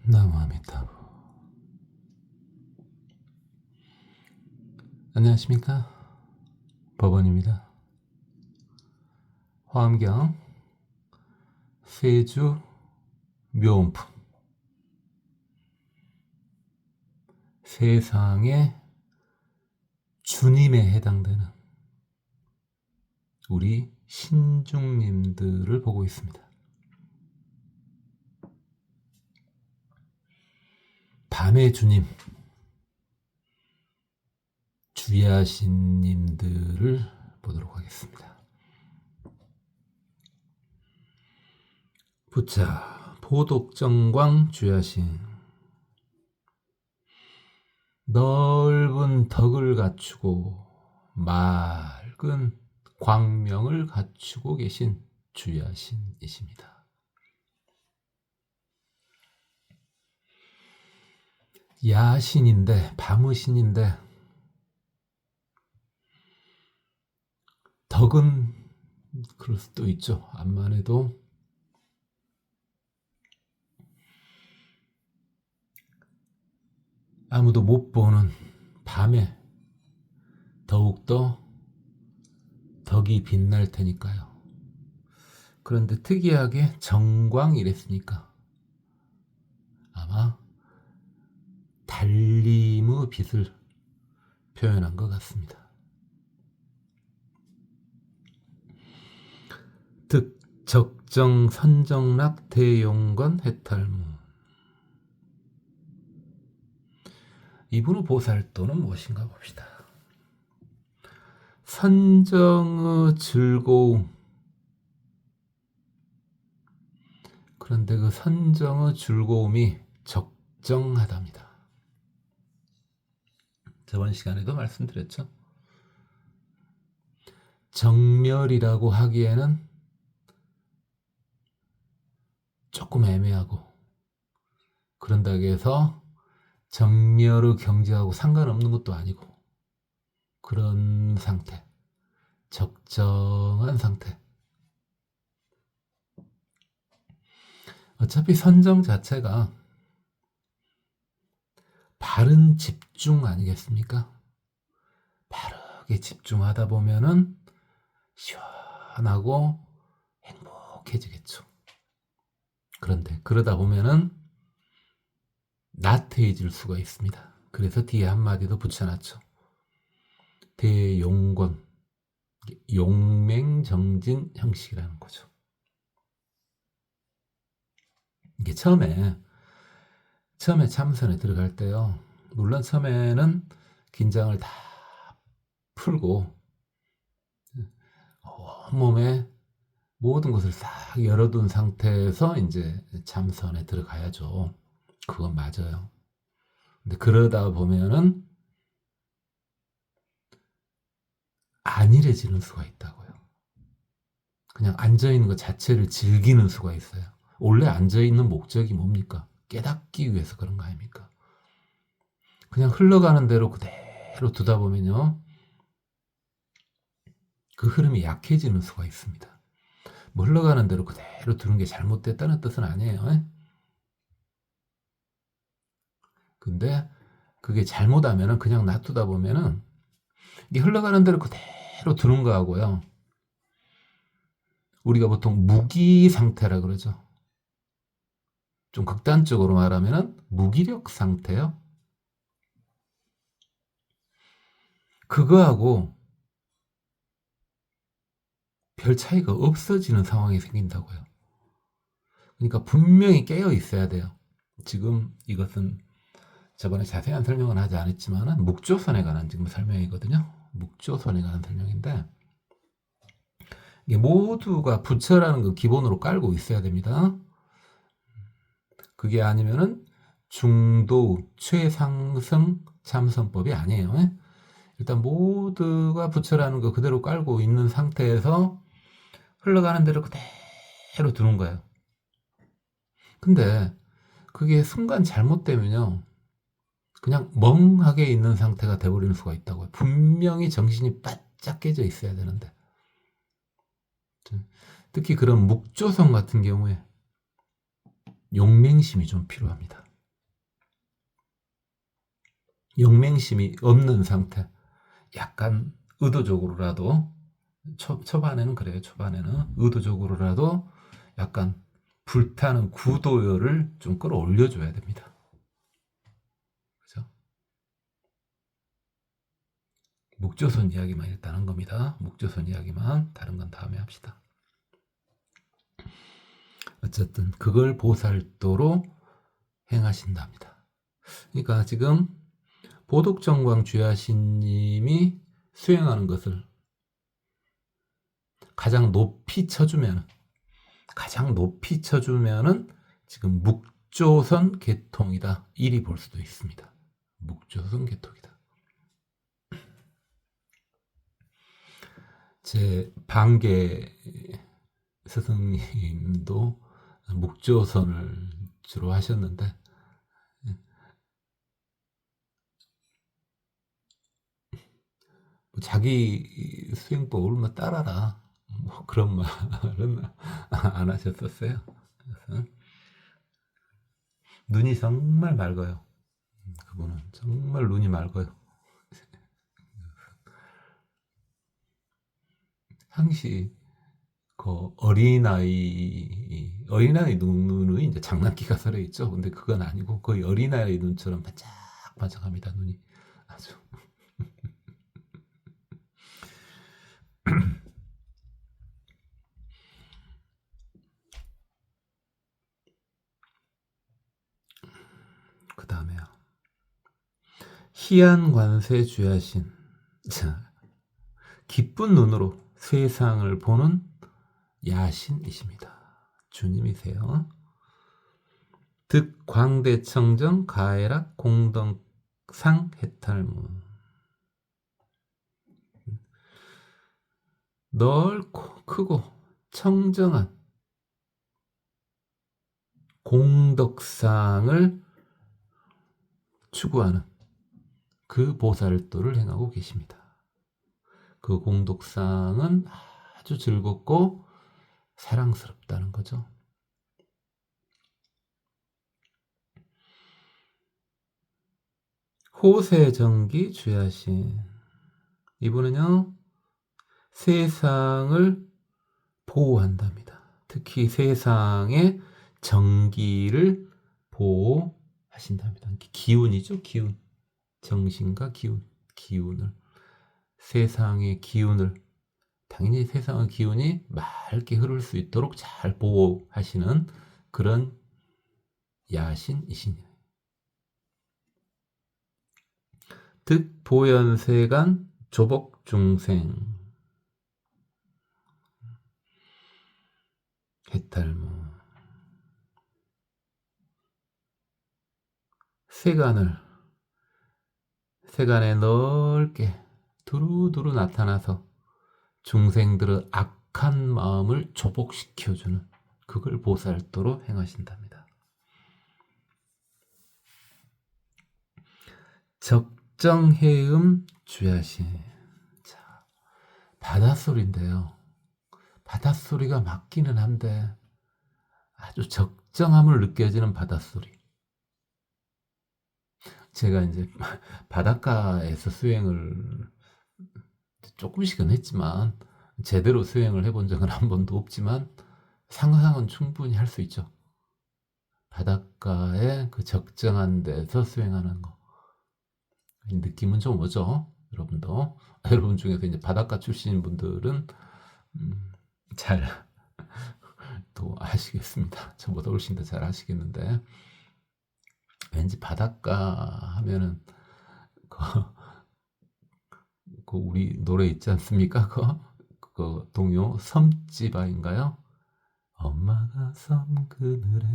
나무아미타부. 안녕하십니까, 법원입니다. 화엄경 세주 묘음품, 세상의 주님에 해당되는 우리 신중님들을 보고 있습니다. 밤의 주님, 주야신님들을 보도록 하겠습니다. 부차 보독정광 주야신, 넓은 덕을 갖추고 맑은 광명을 갖추고 계신 주야신이십니다. 야신인데, 밤의 신인데, 덕은 그럴 수도 있죠. 암만 해도 아무도 못 보는 밤에 더욱더 덕이 빛날 테니까요. 그런데 특이하게 정광이랬으니까 아마 달림의 빛을 표현한 것 같습니다. 득, 적정, 선정락, 대용건, 해탈무. 이분의 보살도는 무엇인가 봅시다. 선정의 즐거움. 그런데 그 선정의 즐거움이 적정하답니다. 저번 시간에도 말씀드렸죠. 정멸이라고 하기에는 조금 애매하고, 그런다고 해서 정멸의 경지하고 상관없는 것도 아니고, 그런 상태, 적정한 상태. 어차피 선정 자체가 바른 집중 아니겠습니까? 바르게 집중하다 보면은 시원하고 행복해지겠죠. 그런데 그러다 보면은 나태해질 수가 있습니다. 그래서 뒤에 한마디도 붙여놨죠. 대용권, 용맹정진 형식이라는 거죠. 이게 처음에 참선에 들어갈 때요, 물론 처음에는 긴장을 다 풀고 온몸에 모든 것을 싹 열어둔 상태에서 이제 참선에 들어가야죠. 그건 맞아요. 근데 그러다 보면은 안일해지는 수가 있다고요. 그냥 앉아있는 것 자체를 즐기는 수가 있어요. 원래 앉아있는 목적이 뭡니까? 깨닫기 위해서 그런 거 아닙니까? 그냥 흘러가는 대로 그대로 두다 보면요, 그 흐름이 약해지는 수가 있습니다. 뭐 흘러가는 대로 그대로 두는 게 잘못됐다는 뜻은 아니에요. 근데 그게 잘못하면은 그냥 놔두다 보면은 이게 흘러가는 대로 그대로 두는 거하고요, 우리가 보통 무기 상태라 그러죠. 좀 극단적으로 말하면은 무기력 상태요. 그거하고 별 차이가 없어지는 상황이 생긴다고요. 그러니까 분명히 깨어 있어야 돼요. 지금 이것은 저번에 자세한 설명은 하지 않았지만은 묵조선에 관한 지금 설명이거든요. 묵조선에 관한 설명인데, 이게 모두가 부처라는 거 기본으로 깔고 있어야 됩니다. 그게 아니면은 중도 최상승 참선법이 아니에요. 일단 모두가 부처라는 거 그대로 깔고 있는 상태에서 흘러가는 대로 그대로 두는 거예요. 근데 그게 순간 잘못되면요, 그냥 멍하게 있는 상태가 돼버리는 수가 있다고요. 분명히 정신이 바짝 깨져 있어야 되는데. 특히 그런 묵조성 같은 경우에 용맹심이 좀 필요합니다. 영맹심이 없는 상태. 약간 의도적으로라도 초반에는 그래요. 초반에는 의도적으로라도 약간 불타는 구도열을 좀 끌어올려줘야 됩니다. 그죠? 목조선 이야기만 일단 한 겁니다. 목조선 이야기만. 다른 건 다음에 합시다. 어쨌든 그걸 보살도로 행하신답니다. 그러니까 지금 보독정광 주야신님이 수행하는 것을 가장 높이 쳐주면은 지금 묵조선 계통이다. 이리 볼 수도 있습니다. 묵조선 계통이다. 제 방계 스승님도 묵조선을 주로 하셨는데 자기 수행법을 뭐 따라라 뭐 그런 말은 안 하셨었어요. 그래서 눈이 정말 맑아요. 그분은 정말 눈이 맑아요. 항시 그 어린아이 눈은 이제 장난기가 서려 있죠. 근데 그건 아니고 거의 어린아이 눈처럼 반짝반짝합니다. 눈이 아주. 그 다음에요. 희안관세 주야신. 자, 기쁜 눈으로 세상을 보는 야신이십니다. 주님이세요. 득광대청정 가해락 공덕상 해탈무. 넓고 크고 청정한 공덕상을 추구하는 그 보살도를 행하고 계십니다. 그 공덕상은 아주 즐겁고 사랑스럽다는 거죠. 호세정기 주야신. 이분은요, 세상을 보호한답니다. 특히 세상의 정기를 보호하신답니다. 기운이죠, 기운. 정신과 기운을. 세상의 기운을, 당연히 세상의 기운이 맑게 흐를 수 있도록 잘 보호하시는 그런 야신이시네요. 득보현세간 조복중생 해탈무. 세간에 넓게 두루두루 나타나서 중생들의 악한 마음을 조복시켜주는 그걸 보살도로 행하신답니다. 적정해음 주야신. 자, 바닷소리인데요. 바닷소리가 맞기는 한데 아주 적정함을 느껴지는 바닷소리. 제가 이제 바닷가에서 수행을 조금씩은 했지만 제대로 수행을 해본 적은 한 번도 없지만 상상은 충분히 할 수 있죠. 바닷가에 그 적정한 데서 수행하는 거. 느낌은 좀 오죠. 여러분도. 여러분 중에서 이제 바닷가 출신인 분들은 잘 또 아시겠습니다. 저보다 훨씬 더 잘 아시겠는데 왠지 바닷가 하면은 그 우리 노래 있지 않습니까? 그 동요 섬지바인가요? 엄마가 섬 그늘에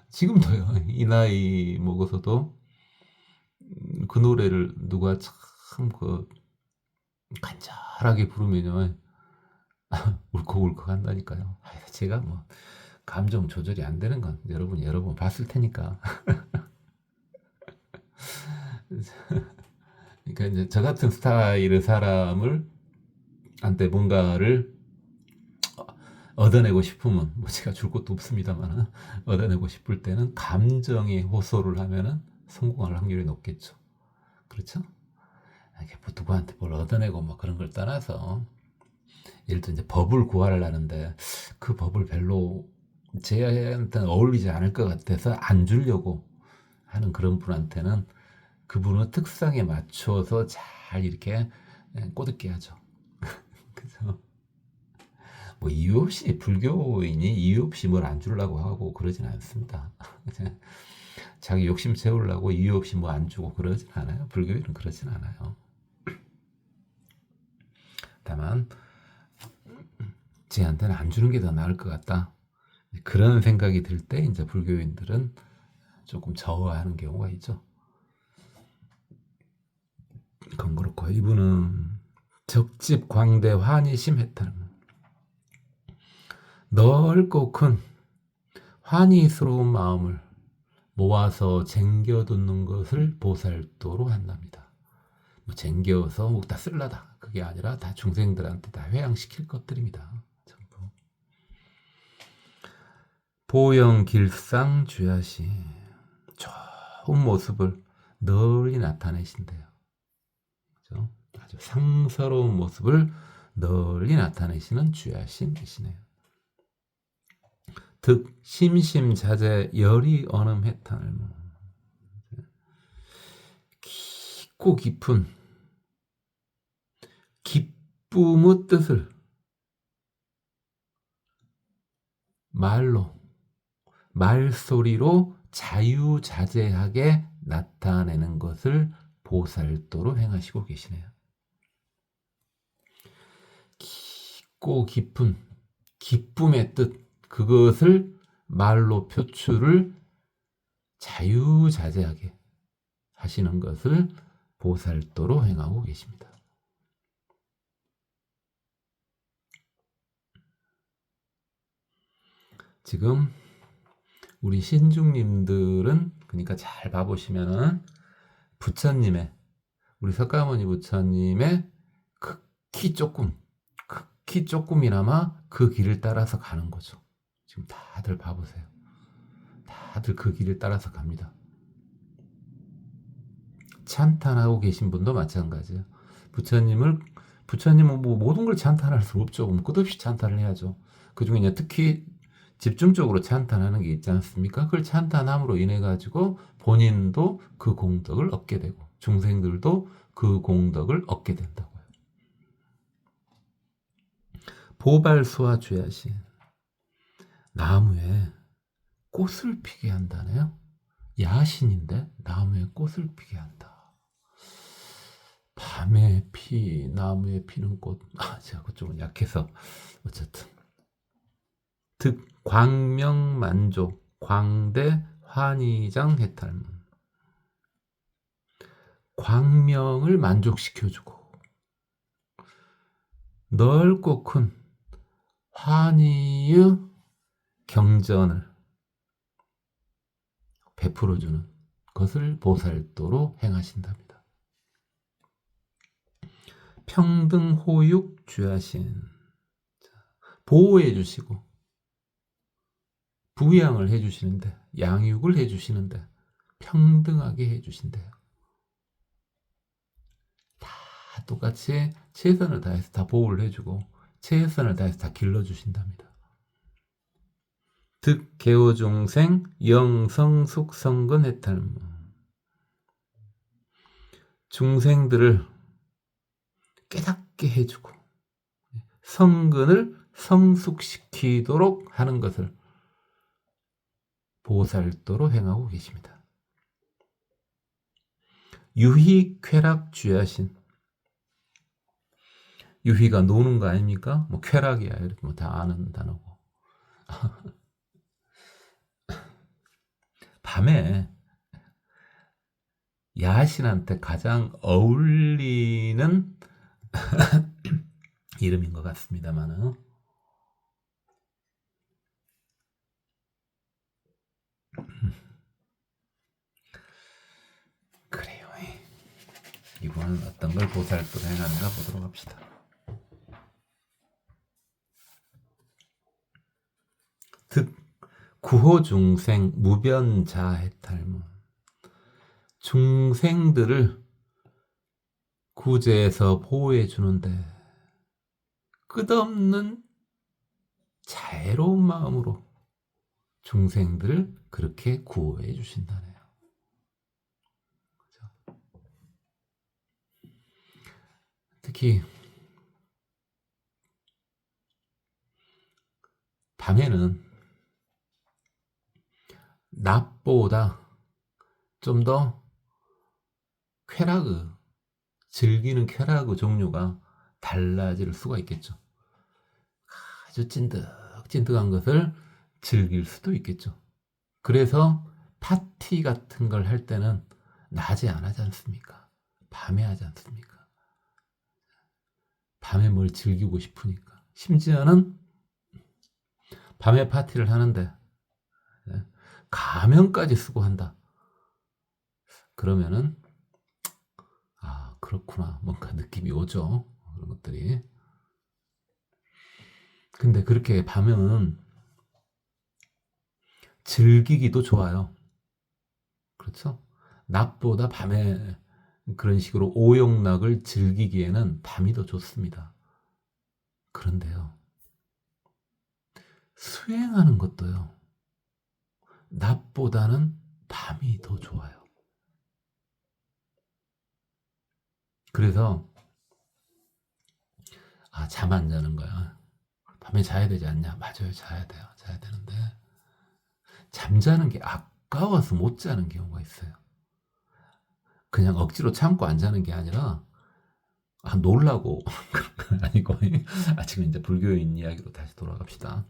지금도요. 이 나이 먹어서도 그 노래를 누가 참 그 간절하게 부르면요 울컥울컥 한다니까요. 제가 뭐 감정 조절이 안 되는 건 여러분 여러 번 봤을 테니까. 그러니까 이제 저 같은 스타일의 사람을 한테 뭔가를 얻어내고 싶으면 뭐 제가 줄 것도 없습니다만 얻어내고 싶을 때는 감정에 호소를 하면은 성공할 확률이 높겠죠. 그렇죠? 이렇게 뭐 누구한테 뭘 얻어내고 뭐 그런 걸 떠나서 예를 들어 이제 법을 구하려는데 그 법을 별로 쟤한테는 어울리지 않을 것 같아서 안 주려고 하는 그런 분한테는 그분의 특성에 맞춰서 잘 이렇게 꼬드게 하죠. 그래서 뭐 이유 없이 불교인이 이유 없이 뭘 안 주려고 하고 그러진 않습니다. 자기 욕심 채우려고 이유 없이 뭐 안 주고 그러진 않아요. 불교인은 그러진 않아요. 다만 쟤한테는 안 주는 게 더 나을 것 같다. 그런 생각이 들 때 이제 불교인들은 조금 저하하는 경우가 있죠. 그건 그렇고 이분은 적집 광대 환희심 해탈 넓고 큰 환희스러운 마음을 모아서 쟁겨두는 것을 보살도로 한답니다. 뭐 쟁겨서 뭐 다 쓸라다 그게 아니라 다 중생들한테 다 회양시킬 것들입니다. 전부. 보영 길상 주야시 좋은 모습을 널리 나타내신대요. 그죠? 아주 상서로운 모습을 널리 나타내시는 주야신이시네요. 득 심심자제 열이 언음해탄을 깊고 깊은 기쁨의 뜻을 말소리로 자유자재하게 나타내는 것을 보살도로 행하시고 계시네요. 깊고 깊은 기쁨의 뜻 그것을 말로 표출을 자유자재하게 하시는 것을 보살도로 행하고 계십니다. 지금 우리 신중님들은 그러니까 잘 봐보시면은 부처님의 우리 석가모니 부처님의 극히 조금이나마 그 길을 따라서 가는 거죠. 지금 다들 봐보세요. 다들 그 길을 따라서 갑니다. 찬탄하고 계신 분도 마찬가지예요. 부처님은 뭐 모든 걸 찬탄할 수 없죠. 끝없이 찬탄을 해야죠. 그 중에 이제 특히 집중적으로 찬탄하는 게 있지 않습니까? 그걸 찬탄함으로 인해 가지고 본인도 그 공덕을 얻게 되고 중생들도 그 공덕을 얻게 된다고요. 보발수와 주야신 나무에 꽃을 피게 한다네요. 야신인데 나무에 꽃을 피게 한다. 밤에 나무에 피는 꽃. 제가 그쪽은 약해서 어쨌든 득 광명만족 광대 환희장 해탈문 광명을 만족시켜주고 넓고 큰 환희의 경전을 베풀어주는 것을 보살도로 행하신답니다. 평등호육 주야신 보호해 주시고 부양을 해주시는데 양육을 해주시는데 평등하게 해주신대요. 다 똑같이 최선을 다해서 다 보호를 해주고 최선을 다해서 다 길러주신답니다. 득 개호중생 영성숙성근 해탈무 중생들을 깨닫게 해주고 성근을 성숙시키도록 하는 것을 보살도로 행하고 계십니다. 유희 쾌락 주야신 유희가 노는 거 아닙니까? 뭐 쾌락이야 이렇게 뭐 다 아는 단어고 밤에 야신한테 가장 어울리는 이름인 것 같습니다만은 그래요. 이번은 어떤 걸 보살도로 행하는가 보도록 합시다. 득 구호중생 무변자해탈문 중생들을 구제해서 보호해 주는데 끝없는 자애로운 마음으로 중생들을 그렇게 구호해 주신다네요. 그렇죠? 특히 밤에는 낮보다 좀 더 쾌락을 즐기는 쾌락의 종류가 달라질 수가 있겠죠. 아주 찐득찐득한 것을 즐길 수도 있겠죠. 그래서 파티 같은 걸 할 때는 낮에 안 하지 않습니까? 밤에 하지 않습니까? 밤에 뭘 즐기고 싶으니까. 심지어는 밤에 파티를 하는데 가면까지 쓰고 한다. 그러면은 그렇구나. 뭔가 느낌이 오죠. 그런 것들이. 근데 그렇게 밤은 즐기기도 좋아요. 그렇죠? 낮보다 밤에 그런 식으로 오용락을 즐기기에는 밤이 더 좋습니다. 그런데요. 수행하는 것도요. 낮보다는 밤이 더 좋아요. 그래서 잠 안 자는 거야. 밤에 자야 되지 않냐? 맞아요. 자야 돼요. 자야 되는데 잠자는 게 아까워서 못 자는 경우가 있어요. 그냥 억지로 참고 안 자는 게 아니라 놀라고 그런 건 아니고 지금 이제 불교인 이야기로 다시 돌아갑시다.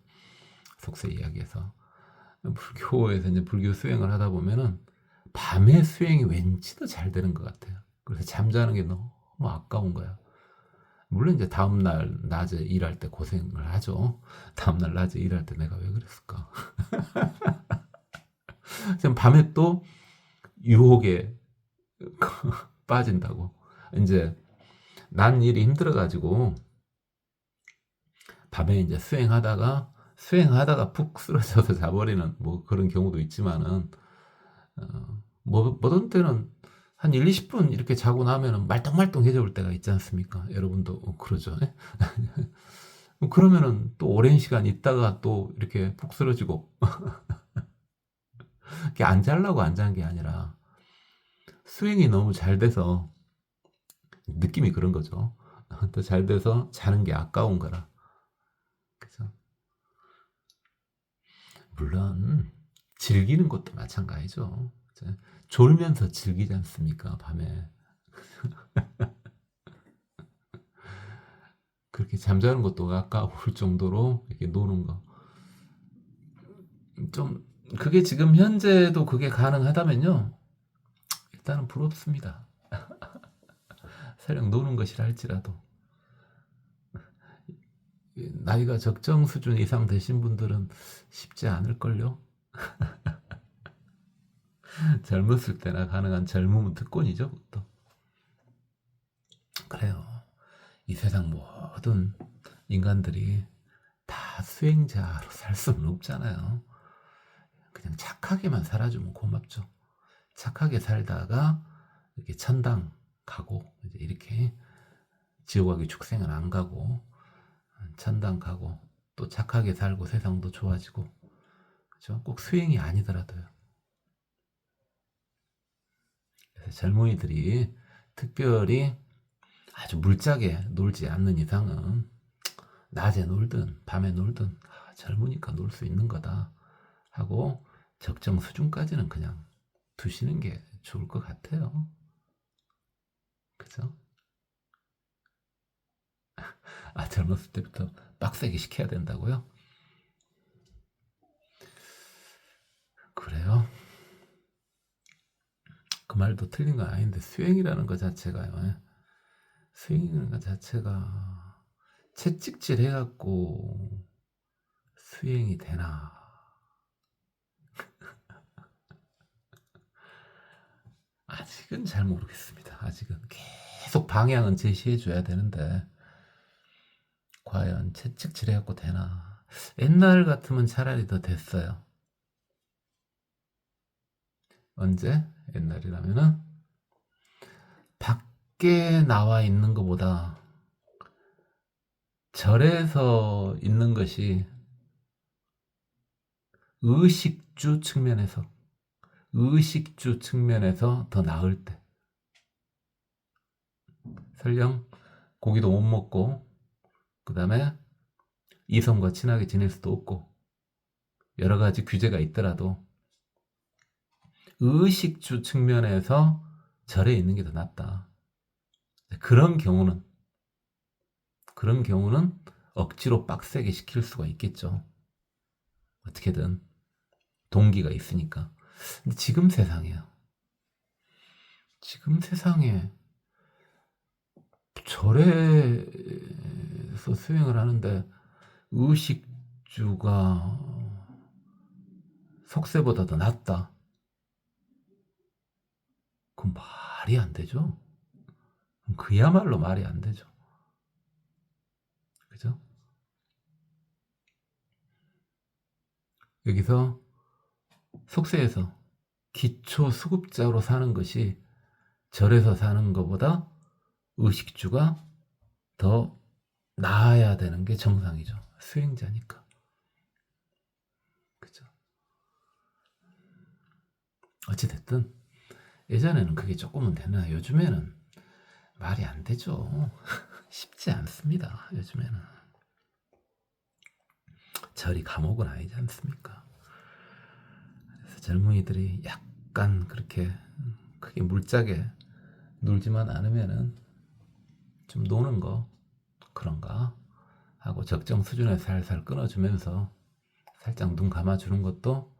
속세 이야기에서 불교에서 이제 불교 수행을 하다 보면은 밤에 수행이 왠지 더 잘 되는 것 같아요. 그래서 잠자는 게 너무 아까운 거야. 물론 이제 다음날 낮에 일할 때 고생을 하죠. 다음날 낮에 일할 때 내가 왜 그랬을까? 지금 밤에 또 유혹에 빠진다고. 이제 난 일이 힘들어가지고 밤에 이제 수행하다가 푹 쓰러져서 자버리는 뭐 그런 경우도 있지만은 어떤 때는 한 1, 20분 이렇게 자고 나면은 말똥말똥해져 올 때가 있지 않습니까? 여러분도 그러죠. 그러면은 또 오랜 시간 있다가 또 이렇게 푹 쓰러지고 그게 안 자려고 안 잔 게 아니라 수행이 너무 잘 돼서 느낌이 그런 거죠. 더 잘 돼서 자는 게 아까운 거라. 그죠? 물론 즐기는 것도 마찬가지죠. 졸면서 즐기지 않습니까? 밤에 그렇게 잠자는 것도 아까울 정도로 이렇게 노는 거. 좀 그게 지금 현재도 그게 가능하다면요. 일단은 부럽습니다. 설령 노는 것이라 할지라도 나이가 적정 수준 이상 되신 분들은 쉽지 않을걸요. 젊었을 때나 가능한 젊음은 특권이죠. 또. 그래요. 이 세상 모든 인간들이 다 수행자로 살 수는 없잖아요. 그냥 착하게만 살아주면 고맙죠. 착하게 살다가 이렇게 천당 가고 이제 이렇게 지옥 가기 축생은 안 가고 천당 가고 또 착하게 살고 세상도 좋아지고 그렇죠? 꼭 수행이 아니더라도요. 그래서 젊은이들이 특별히 아주 물짝에 놀지 않는 이상은 낮에 놀든 밤에 놀든 젊으니까 놀 수 있는 거다 하고 적정 수준까지는 그냥 두시는 게 좋을 것 같아요. 그죠? 젊었을 때부터 빡세게 시켜야 된다고요? 그래요? 그 말도 틀린 건 아닌데 수행이라는 것 자체가요. 수행이라는 것 자체가 채찍질 해갖고 수행이 되나? 아직은 잘 모르겠습니다. 아직은 계속 방향은 제시해 줘야 되는데 과연 채찍질 해갖고 되나? 옛날 같으면 차라리 더 됐어요. 언제? 옛날이라면은 밖에 나와 있는 것보다 절에서 있는 것이 의식주 측면에서 더 나을 때, 설령 고기도 못 먹고 그 다음에 이성과 친하게 지낼 수도 없고 여러 가지 규제가 있더라도 의식주 측면에서 절에 있는 게 더 낫다. 그런 경우는 억지로 빡세게 시킬 수가 있겠죠. 어떻게든 동기가 있으니까. 근데 지금 세상에 절에서 수행을 하는데 의식주가 속세보다 더 낫다. 그건 말이 안 되죠. 그야말로 말이 안 되죠. 그죠? 여기서 속세에서 기초 수급자로 사는 것이 절에서 사는 것보다 의식주가 더 나아야 되는 게 정상이죠. 수행자니까. 그죠? 어찌됐든 예전에는 그게 조금은 되나 요즘에는 말이 안 되죠. 쉽지 않습니다. 요즘에는. 절이 감옥은 아니지 않습니까? 그래서 젊은이들이 약간 그렇게 크게 물짝에 놀지만 않으면은 좀 노는 거 그런가 하고 적정 수준에 살살 끊어주면서 살짝 눈 감아주는 것도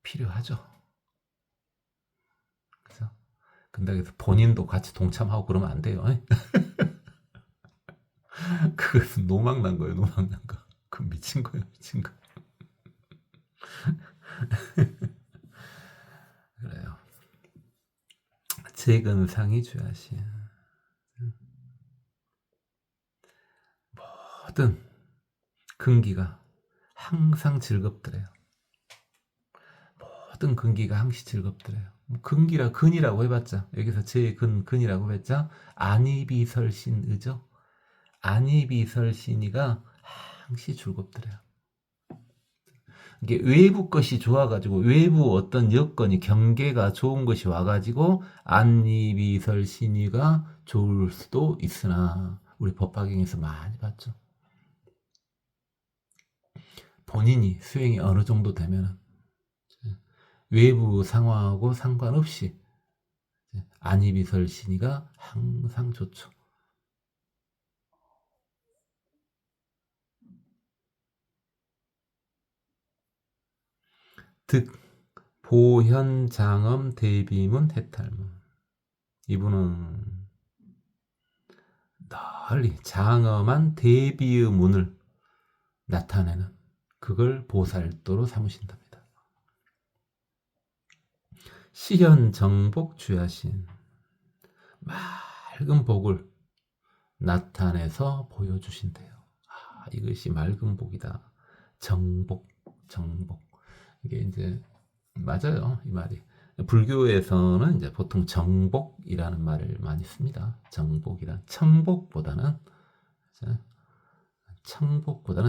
필요하죠. 그래서 근데 그래서 본인도 같이 동참하고 그러면 안 돼요. 그것은 노망 난 거예요. 노망 난 거. 그 미친 거예요. 미친 거. 그래요. 재근상이 주야시. 모든 근기가 항상 즐겁더래요. 모든 근기가 항시 즐겁더래요. 근기라 근이라고 해봤자 여기서 근이라고 해봤자 안이비설신의죠. 안이비설신이가 항시 즐겁더래요. 이게 외부 것이 좋아가지고 외부 어떤 여건이 경계가 좋은 것이 와가지고 안이비설신이가 좋을 수도 있으나 우리 법화경에서 많이 봤죠. 본인이 수행이 어느 정도 되면 외부 상황하고 상관없이 안이비설신이가 항상 좋죠. 득 보현장엄 대비문 해탈문. 이분은 널리 장엄한 대비의 문을 나타내는 그걸 보살도로 삼으신답니다. 시현정복 주야신. 맑은 복을 나타내서 보여주신대요. 이것이 맑은 복이다. 정복. 이게 이제 맞아요. 이 말이. 불교에서는 이제 보통 정복이라는 말을 많이 씁니다. 정복이란 청복보다는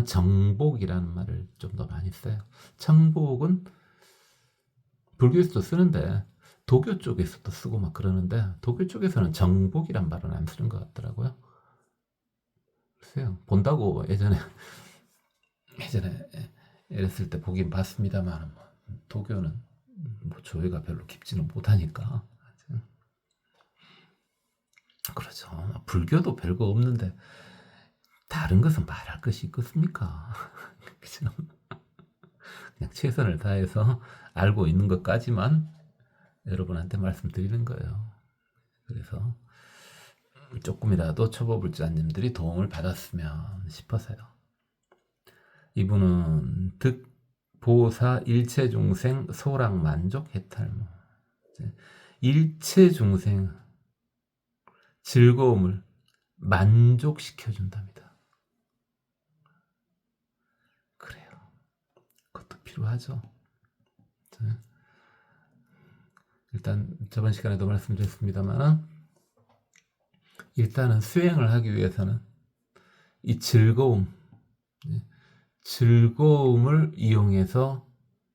정복이라는 말을 좀 더 많이 써요. 청복은 불교에서도 쓰는데 도교 쪽에서도 쓰고 막 그러는데 도교 쪽에서는 정복이란 말은 안 쓰는 것 같더라고요. 글쎄요. 본다고 예전에 이랬을 때 보긴 봤습니다만 도교는 뭐 조회가 별로 깊지는 못하니까. 그렇죠. 불교도 별거 없는데 다른 것은 말할 것이 있겠습니까? 그죠? 그냥 최선을 다해서 알고 있는 것까지만 여러분한테 말씀드리는 거예요. 그래서 조금이라도 초보불자님들이 도움을 받았으면 싶어서요. 이분은 득 보사 일체중생 소락만족 해탈무. 일체중생 즐거움을 만족시켜준답니다. 그래요. 그것도 필요하죠. 일단 저번 시간에도 말씀드렸습니다만 일단은 수행을 하기 위해서는 이 즐거움을 이용해서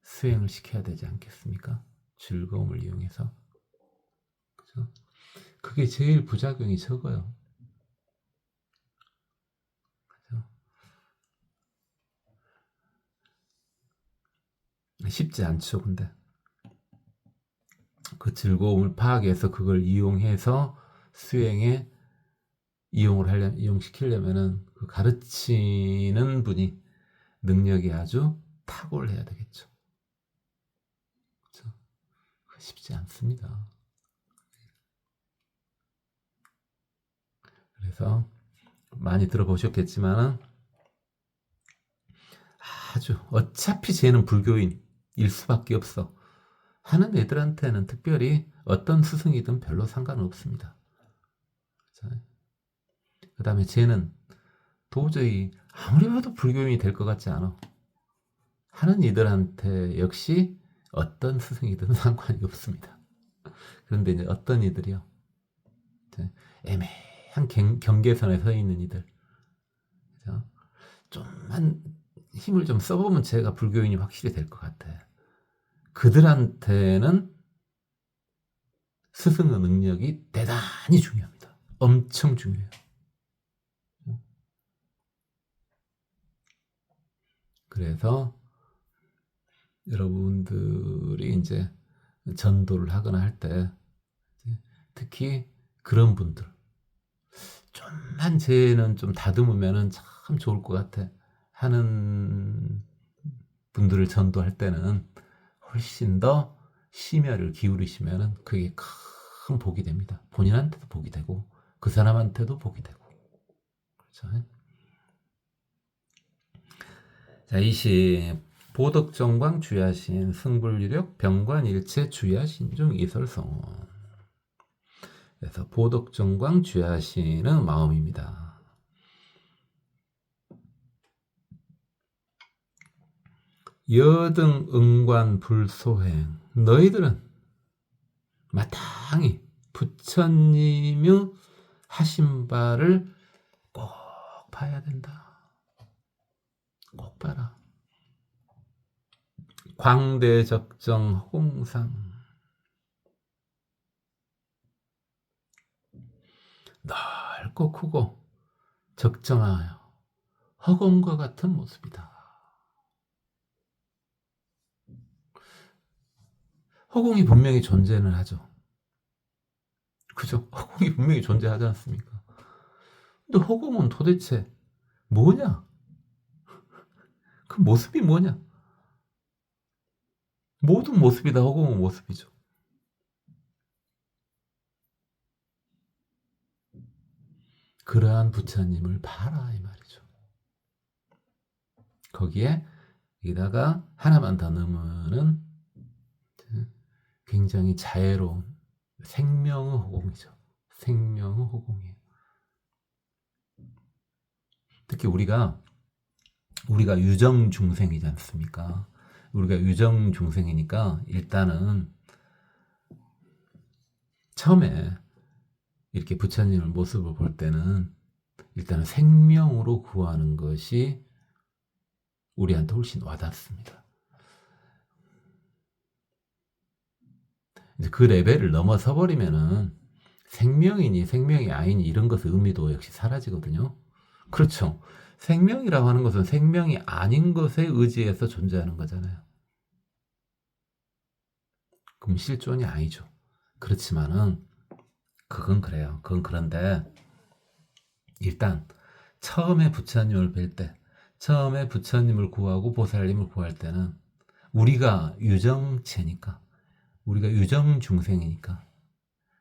수행을 시켜야 되지 않겠습니까? 즐거움을 이용해서. 그죠? 그게 제일 부작용이 적어요. 그죠? 쉽지 않죠, 근데. 그 즐거움을 파악해서 그걸 이용해서 수행에 이용시키려면은 그 가르치는 분이 능력이 아주 탁월해야 되겠죠. 그렇죠? 쉽지 않습니다. 그래서 많이 들어보셨겠지만은 아주 어차피 쟤는 불교인일 수밖에 없어 하는 애들한테는 특별히 어떤 스승이든 별로 상관없습니다. 그 다음에 쟤는 도저히 아무리 봐도 불교인이 될 것 같지 않아 하는 이들한테 역시 어떤 스승이든 상관이 없습니다. 그런데 이제 어떤 이들이요, 애매한 경계선에 서 있는 이들, 그죠? 좀만 힘을 좀 써보면 제가 불교인이 확실히 될 것 같아. 그들한테는 스승의 능력이 대단히 중요합니다. 엄청 중요해요. 그래서 여러분들이 이제 전도를 하거나 할 때 특히 그런 분들 좀만 쟤는 좀 다듬으면 참 좋을 것 같아 하는 분들을 전도할 때는 훨씬 더 심혈을 기울이시면 그게 큰 복이 됩니다. 본인한테도 복이 되고 그 사람한테도 복이 되고. 그렇죠? 자, 20. 보덕정광 주야신 승불유력 병관일체 주야신 중 이설성원. 그래서 보덕정광 주야신은 마음입니다. 여등 응관 불소행. 너희들은 마땅히 부처님의 하신 바를 꼭 봐야 된다. 꼭 봐라. 광대적정 홍상. 넓고 크고 적정하여 허공과 같은 모습이다. 허공이 분명히 존재는 하죠. 그죠? 허공이 분명히 존재하지 않습니까? 근데 허공은 도대체 뭐냐? 그 모습이 뭐냐? 모든 모습이 다 허공의 모습이죠. 그러한 부처님을 봐라 이 말이죠. 거기에 여기다가 하나만 더 넣으면은 굉장히 자애로운 생명의 허공이죠. 생명의 허공이에요. 특히 우리가 유정 중생이지 않습니까? 우리가 유정 중생이니까 일단은 처음에 이렇게 부처님의 모습을 볼 때는 일단은 생명으로 구하는 것이 우리한테 훨씬 와닿습니다. 이제 그 레벨을 넘어서 버리면은 생명이니 생명이 아니니 이런 것의 의미도 역시 사라지거든요. 그렇죠. 생명이라고 하는 것은 생명이 아닌 것에 의지해서 존재하는 거잖아요. 그럼 실존이 아니죠. 그렇지만은 그건 그래요. 그건 그런데 일단 처음에 부처님을 뵐 때, 처음에 부처님을 구하고 보살님을 구할 때는 우리가 유정체니까, 우리가 유정 중생이니까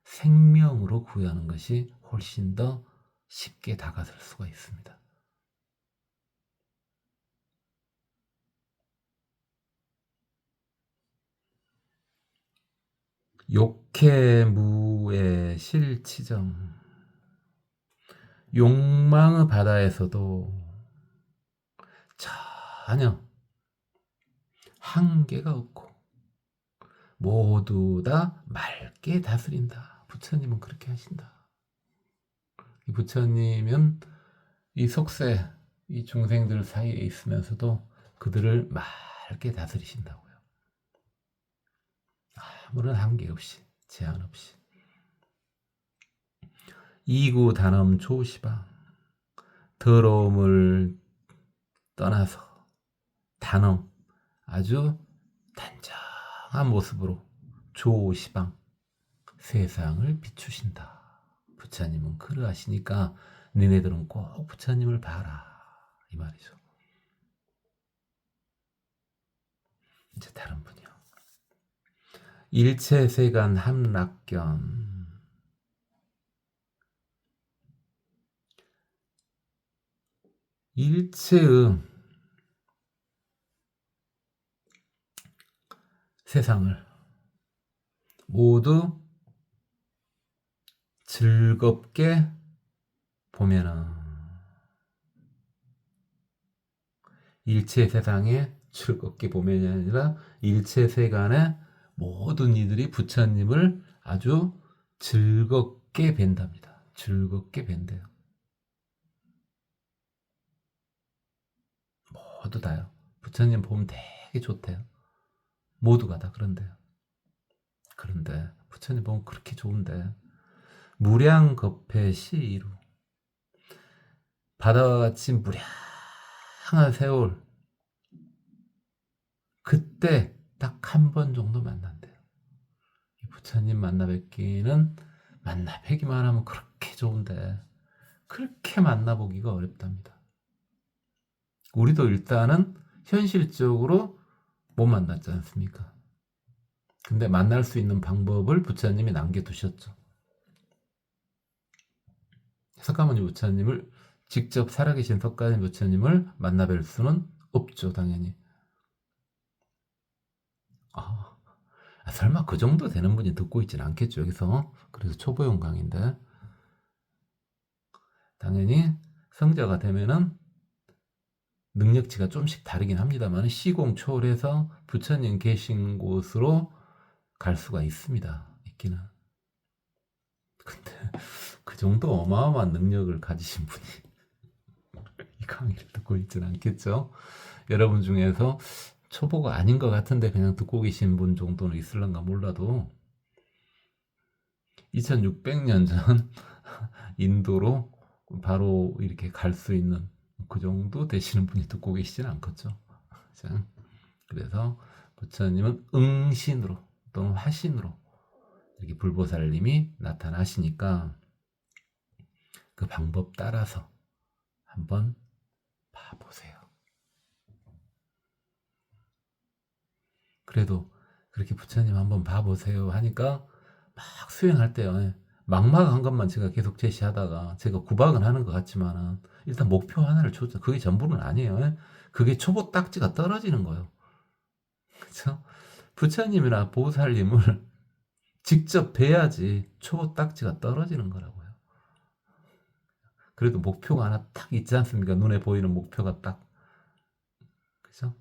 생명으로 구하는 것이 훨씬 더 쉽게 다가설 수가 있습니다. 욕해무의 실치정. 욕망의 바다에서도 전혀 한계가 없고 모두 다 맑게 다스린다. 부처님은 그렇게 하신다. 이 부처님은 이 속세, 이 중생들 사이에 있으면서도 그들을 맑게 다스리신다고요. 아무런 한계 없이, 제한 없이. 이구 단엄 조시방, 더러움을 떠나서 단엄, 아주 단정한 모습으로 조시방, 세상을 비추신다. 부처님은 그러하시니까 너네들은 꼭 부처님을 봐라, 이 말이죠. 이제 다른 분이요. 일체세간 함락견, 일체의 세상을 모두 즐겁게 보면은, 일체 세상에 즐겁게 보면이 아니라 일체 세간의 모든 이들이 부처님을 아주 즐겁게 뵌답니다. 즐겁게 뵌대요. 모두 다요. 부처님 보면 되게 좋대요. 모두가 다 그런데요. 그런데 부처님 보면 그렇게 좋은데 무량겁해 시이루, 바다와 같이 무량한 세월, 그때 딱 한 번 정도 만난대요. 부처님 만나 뵙기는, 만나 뵈기만 하면 그렇게 좋은데 그렇게 만나보기가 어렵답니다. 우리도 일단은 현실적으로 못 만났지 않습니까? 근데 만날 수 있는 방법을 부처님이 남겨두셨죠. 석가모니 부처님을, 직접 살아계신 석가모니 부처님을 만나 뵐 수는 없죠, 당연히. 설마 그 정도 되는 분이 듣고 있지는 않겠죠, 여기서. 그래서 초보용 강의인데, 당연히 성자가 되면은 능력치가 좀씩 다르긴 합니다만 시공 초월해서 부처님 계신 곳으로 갈 수가 있습니다. 있기는. 근데 그 정도 어마어마한 능력을 가지신 분이 이 강의를 듣고 있지는 않겠죠. 여러분 중에서 초보가 아닌 것 같은데 그냥 듣고 계신 분 정도는 있을런가 몰라도 2600년 전 인도로 바로 이렇게 갈 수 있는 그 정도 되시는 분이 듣고 계시진 않겠죠. 그래서 부처님은 응신으로 또는 화신으로 이렇게 불보살님이 나타나시니까 그 방법 따라서 한번 봐보세요. 그래도 그렇게 부처님 한번 봐보세요 하니까 막 수행할 때요, 막막한 것만 제가 계속 제시하다가 제가 구박은 하는 것 같지만은 일단 목표 하나를 줬죠. 그게 전부는 아니에요. 그게 초보 딱지가 떨어지는 거예요. 그렇죠? 부처님이나 보살님을 직접 뵈야지 초보 딱지가 떨어지는 거라고요. 그래도 목표가 하나 딱 있지 않습니까? 눈에 보이는 목표가 딱. 그죠?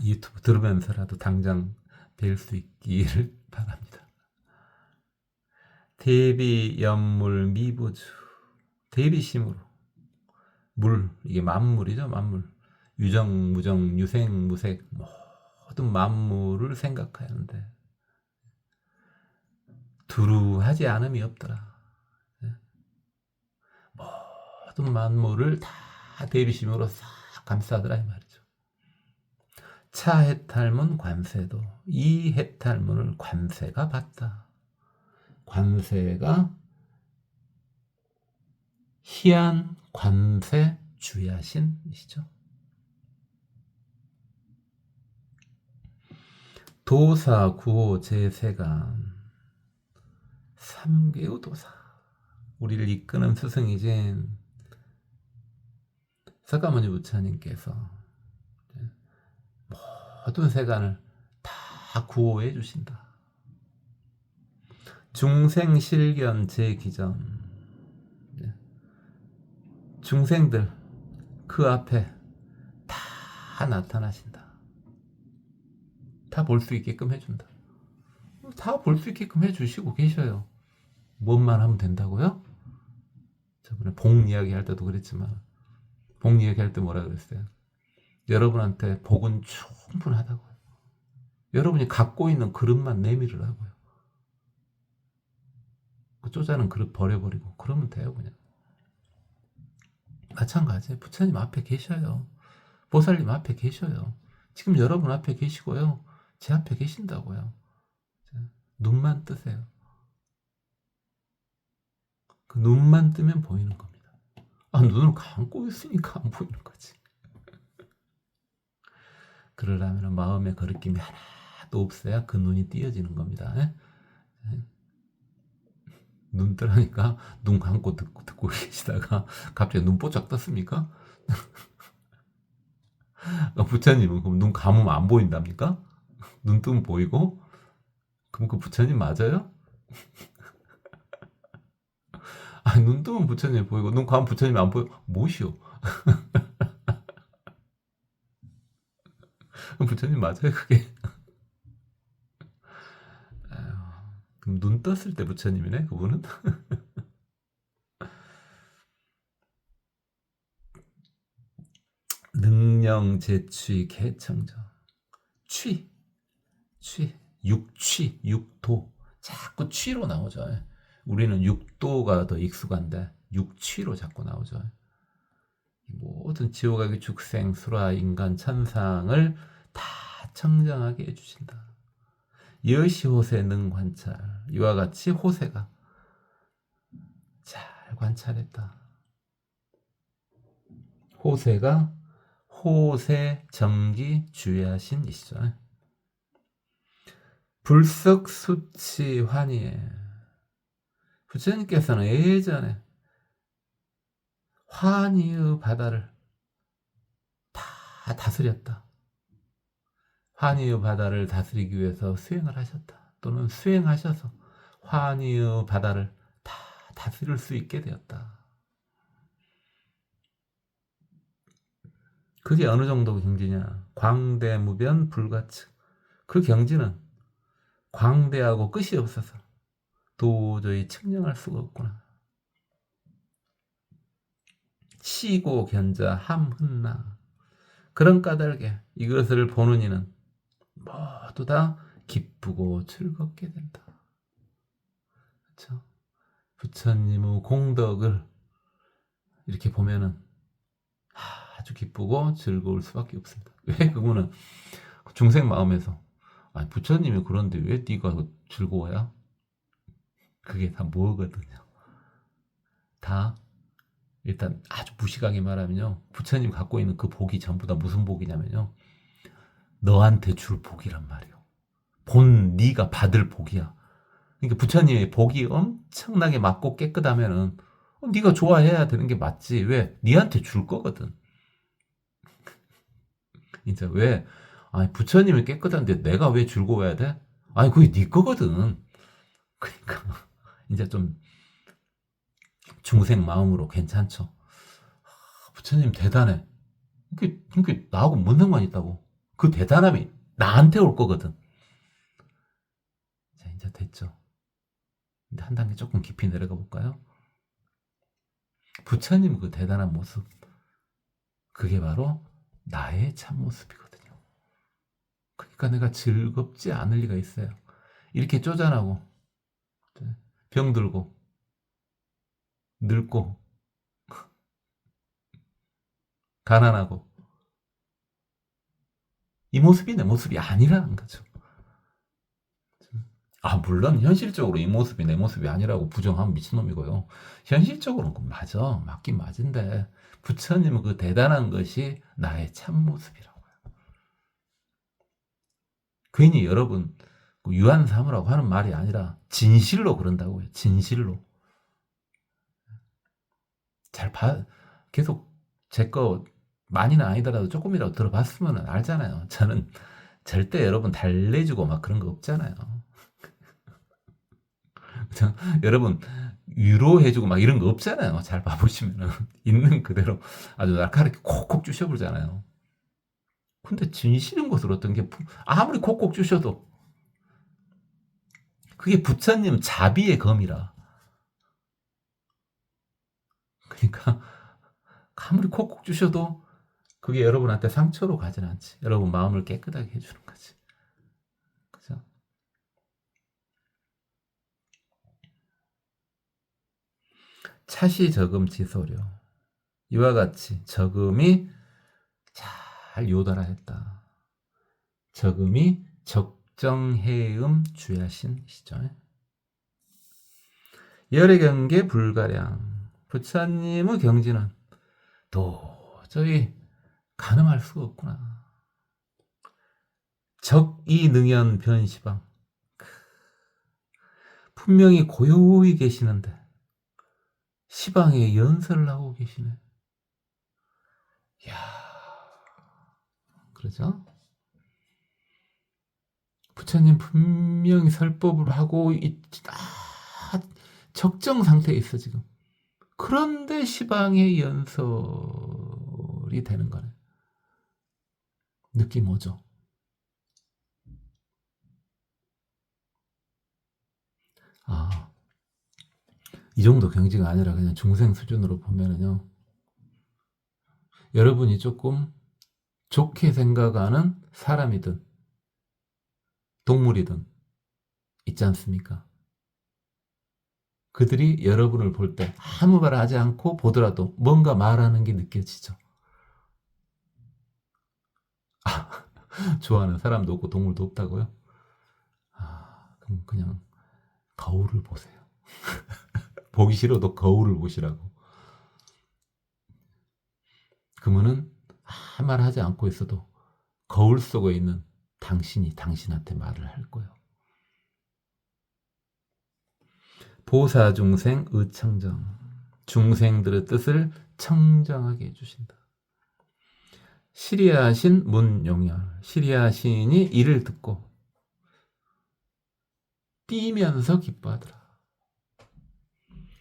유튜브 들으면서라도 당장 뵐 수 있기를 바랍니다. 대비 연물 미부주, 대비심으로, 물, 이게 만물이죠. 만물, 유정 무정 유생 무색 모든 만물을 생각하는데 두루하지 않음이 없더라. 모든 만물을 다 대비심으로 싹 감싸더라, 이 말이죠. 차 해탈문 관세도, 이 해탈문을 관세가 봤다. 관세가 희한 관세 주야신이시죠. 도사 구호 제세간, 삼계의 도사, 우리를 이끄는 스승이신 석가모니 부처님께서 모든 세간을 다 구호해 주신다. 중생실견 제기전, 중생들 그 앞에 다 나타나신다. 다 볼 수 있게끔 해준다. 다 볼 수 있게끔 해주시고 계셔요. 뭔만 하면 된다고요? 저번에 복 이야기 할 때도 그랬지만, 복 이야기 할 때 뭐라 그랬어요? 여러분한테 복은 충분하다고요. 여러분이 갖고 있는 그릇만 내밀으라고요. 그 쪼잔한 그릇 버려버리고 그러면 돼요. 그냥 마찬가지예요. 부처님 앞에 계셔요. 보살님 앞에 계셔요. 지금 여러분 앞에 계시고요. 제 앞에 계신다고요. 눈만 뜨세요. 그 눈만 뜨면 보이는 겁니다. 눈을 감고 있으니까 안 보이는 거지. 그러려면 마음의 거리낌이 하나도 없어야 그 눈이 띄어지는 겁니다. 눈 뜨라니까 눈 감고 듣고 계시다가 갑자기 눈 뽀짝 떴습니까? 부처님은 그럼 눈 감으면 안 보인답니까? 눈 뜨면 보이고? 그럼 그 부처님 맞아요? 눈 뜨면 부처님이 보이고 눈 감으면 부처님이 안 보여? 뭐시오? 부처님 맞아요 그게? 그럼 눈 떴을 때 부처님이네 그분은? 능령 제취 개청정 취 육취 육도 자꾸 취로 나오죠. 우리는 육도가 더 익숙한데 육취로 자꾸 나오죠. 모든 지옥악의 축생 수라 인간 천상을 다 청정하게 해주신다. 여시호세 능관찰 이와 같이 호세가 잘 관찰했다. 호세가 호세 정기 주야신 이시죠. 불석수치 환희에 부처님께서는 예전에 환희의 바다를 다 다스렸다. 환희의 바다를 다스리기 위해서 수행을 하셨다. 또는 수행하셔서 환희의 바다를 다 다스릴 수 있게 되었다. 그게 어느 정도 경지냐? 광대무변 불가측. 그 경지는 광대하고 끝이 없어서 도저히 측량할 수가 없구나. 치고 견자 함흔나. 그런 까닭에 이것을 보는 이는 모두 다 기쁘고 즐겁게 된다. 그렇죠? 부처님의 공덕을 이렇게 보면은 아주 기쁘고 즐거울 수밖에 없습니다. 왜 그거는 중생 마음에서 부처님이 그런데 왜 네가 즐거워야? 그게 다 뭐거든요. 다 일단 아주 무식하게 말하면요. 부처님 갖고 있는 그 복이 전부 다 무슨 복이냐면요. 너한테 줄 복이란 말이에요. 본 네가 받을 복이야. 그러니까 부처님의 복이 엄청나게 맑고 깨끗하면은 네가 좋아해야 되는 게 맞지. 왜? 네한테 줄 거거든. 이제 왜? 부처님이 깨끗한데 내가 왜 즐거워야 돼? 그게 네 거거든. 그러니까 이제 좀 중생 마음으로 괜찮죠. 부처님 대단해. 그게 나하고 뭔 상관이 있다고. 그 대단함이 나한테 올 거거든. 자, 이제 됐죠. 근데 한 단계 조금 깊이 내려가 볼까요? 부처님 그 대단한 모습, 그게 바로 나의 참모습이거든요. 그러니까 내가 즐겁지 않을 리가 있어요. 이렇게 쪼잔하고 병들고 늙고 가난하고 이 모습이 내 모습이 아니라는 거죠. 물론 현실적으로 이 모습이 내 모습이 아니라고 부정하면 미친놈이고요. 현실적으로는 맞아. 맞긴 맞은데 부처님은 그 대단한 것이 나의 참모습이라고요. 괜히 여러분 유한 삼으라고 하는 말이 아니라 진실로 그런다고요. 진실로. 계속 제 거 많이는 아니더라도 조금이라도 들어봤으면 알잖아요. 저는 절대 여러분 달래주고 막 그런 거 없잖아요. 여러분 위로해주고 막 이런 거 없잖아요. 잘 봐보시면은 있는 그대로 아주 날카롭게 콕콕 주셔보잖아요. 근데 진실인 것으로 어떤 게 아무리 콕콕 주셔도 그게 부처님 자비의 검이라. 그러니까 아무리 콕콕 주셔도 그게 여러분한테 상처로 가진 않지. 여러분 마음을 깨끗하게 해주는 거지. 그죠? 차시 저금 지소료. 이와 같이 저금이 잘 요달하였다. 저금이 적정해음 주야신이시죠. 열의 경계 불가량. 부처님의 경지는 도저히 가늠할 수가 없구나. 적이능연 변시방. 분명히 고요히 계시는데 시방에 연설을 하고 계시네. 이야, 그러죠? 부처님 분명히 설법을 하고 적정 상태에 있어 지금. 그런데 시방의 연설이 되는 거네. 느낌 오죠? 아, 이 정도 경지가 아니라 그냥 중생 수준으로 보면은요, 여러분이 조금 좋게 생각하는 사람이든 동물이든 있지 않습니까? 그들이 여러분을 볼 때 아무 말 하지 않고 보더라도 뭔가 말하는 게 느껴지죠. 좋아하는 사람도 없고 동물도 없다고요? 그럼 그냥 거울을 보세요. 보기 싫어도 거울을 보시라고. 그러면은 아무 말 하지 않고 있어도 거울 속에 있는 당신이 당신한테 말을 할 거예요. 보사중생 의청정. 중생들의 뜻을 청정하게 해주신다. 시리아신 문용열. 시리아신이 이를 듣고 삐면서 기뻐하더라.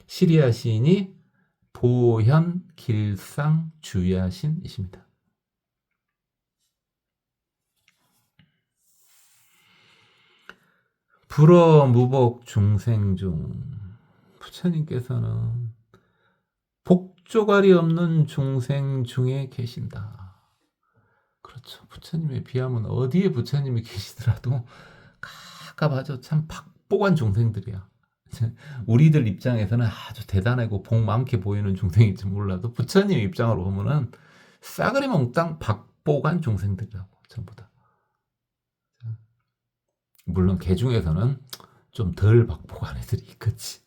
시리아신이 보현 길상 주야신이십니다. 불어 무복 중생 중. 부처님께서는 복조갈이 없는 중생 중에 계신다. 그렇죠. 부처님에 비하면 어디에 부처님이 계시더라도 가깝아져 참 박복한 중생들이야. 우리들 입장에서는 아주 대단하고 복 많게 보이는 중생일지 몰라도 부처님 입장으로 보면은 싸그리 몽땅 박복한 중생들이라고 전부 다. 물론 개 중에서는 좀 덜 박복한 애들이 있겠지.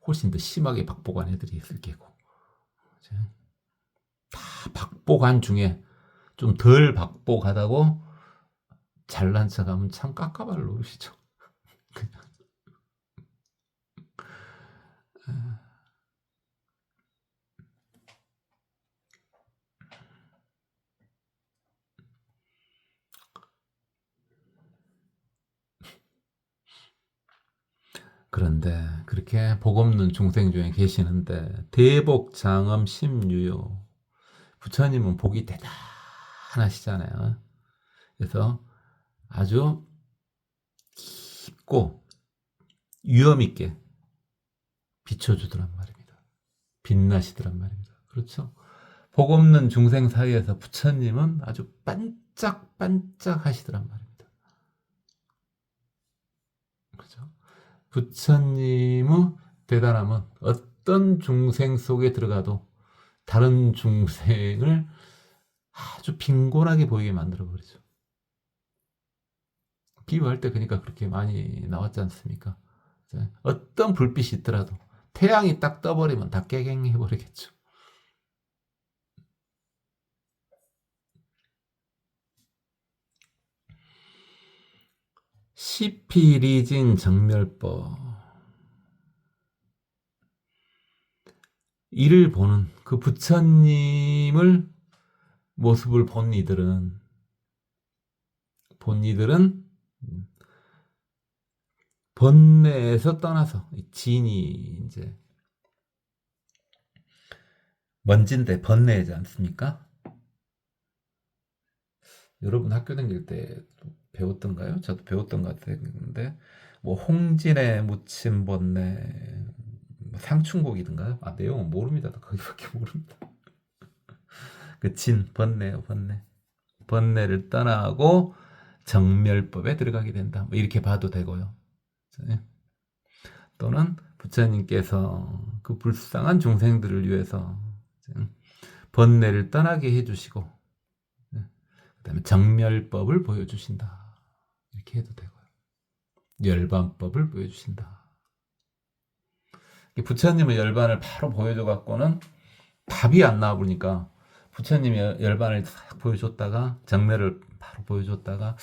훨씬 더 심하게 박복한 애들이 있을 게고. 다 박복한 중에 좀 덜 박복하다고 잘난 척하면 참 깝깝할 노릇이죠. 그런데 그렇게 복 없는 중생 중에 계시는데 대복장엄 심유요. 부처님은 복이 대단하시잖아요. 그래서 아주 깊고 위험 있게 비춰주더란 말입니다. 빛나시더란 말입니다. 그렇죠? 복 없는 중생 사이에서 부처님은 아주 반짝반짝 하시더란 말입니다. 그렇죠? 부처님의 대단함은 어떤 중생 속에 들어가도 다른 중생을 아주 빈곤하게 보이게 만들어 버리죠. 비유할 때 그러니까 그렇게 많이 나왔지 않습니까? 어떤 불빛이 있더라도 태양이 딱 떠버리면 다 깨갱해 버리겠죠. 시피리진 정멸법. 이를 보는 그 부처님을 모습을 본 이들은 번뇌에서 떠나서 진이 이제 먼지인데 번뇌이지 않습니까? 여러분 학교 다닐 때 배웠던가요? 저도 배웠던 것 같은데 뭐 홍진에 묻힌 번뇌, 뭐 상충곡이든가요? 아, 내용은 모릅니다. 거기밖에 모릅니다. 그 번뇌요, 번뇌. 번뇌를 떠나고 정멸법에 들어가게 된다. 뭐 이렇게 봐도 되고요. 또는 부처님께서 그 불쌍한 중생들을 위해서 번뇌를 떠나게 해주시고, 그다음에 정멸법을 보여주신다. 이렇게 해도 되고요. 열반법을 보여주신다. 부처님의 열반을 바로 보여줘 갖고는 답이 안 나와 보니까 부처님이 열반을 싹 보여줬다가 정멸을 바로 보여줬다가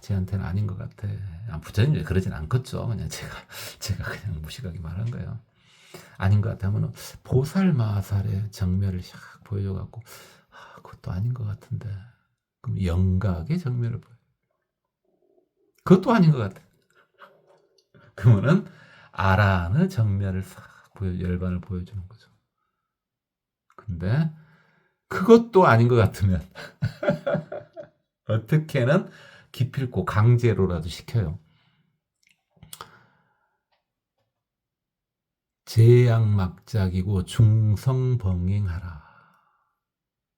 쟤한테는 아닌 것 같아. 부처님이 그러진 않겠죠. 그냥 제가 그냥 무식하게 말한 거예요. 아닌 것 같으면 보살마살의 정멸을 싹 보여줘 갖고 그것도 아닌 것 같은데. 그럼 영각의 정멸을 보여. 그것도 아닌 것 같아. 그러면은 아라한의 정멸을 싹 열반을 보여주는 거죠. 근데 그것도 아닌 것 같으면 어떻게는 기필코 강제로라도 시켜요. 제약막작이고 중성범행하라.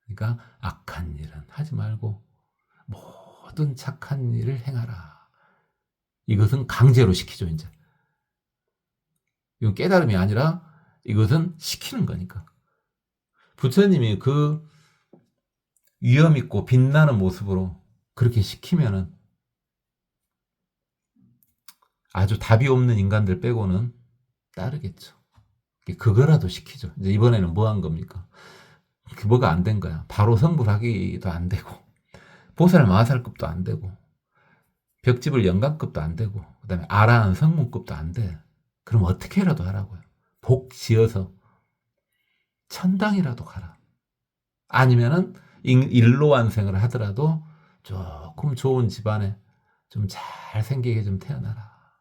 그러니까 악한 일은 하지 말고 모든 착한 일을 행하라. 이것은 강제로 시키죠, 이제. 이건 깨달음이 아니라 이것은 시키는 거니까. 부처님이 그 위험 있고 빛나는 모습으로 그렇게 시키면은 아주 답이 없는 인간들 빼고는 따르겠죠. 그거라도 시키죠. 이제 이번에는 뭐 한 겁니까? 뭐가 안 된 거야. 바로 성불하기도 안 되고, 보살 마살급도 안 되고, 벽집을 영감급도 안 되고, 그 다음에 아라한 성문급도 안 돼. 그럼 어떻게라도 하라고요. 복 지어서 천당이라도 가라. 아니면은 일로완생을 하더라도 조금 좋은 집안에 좀 잘생기게 좀 태어나라.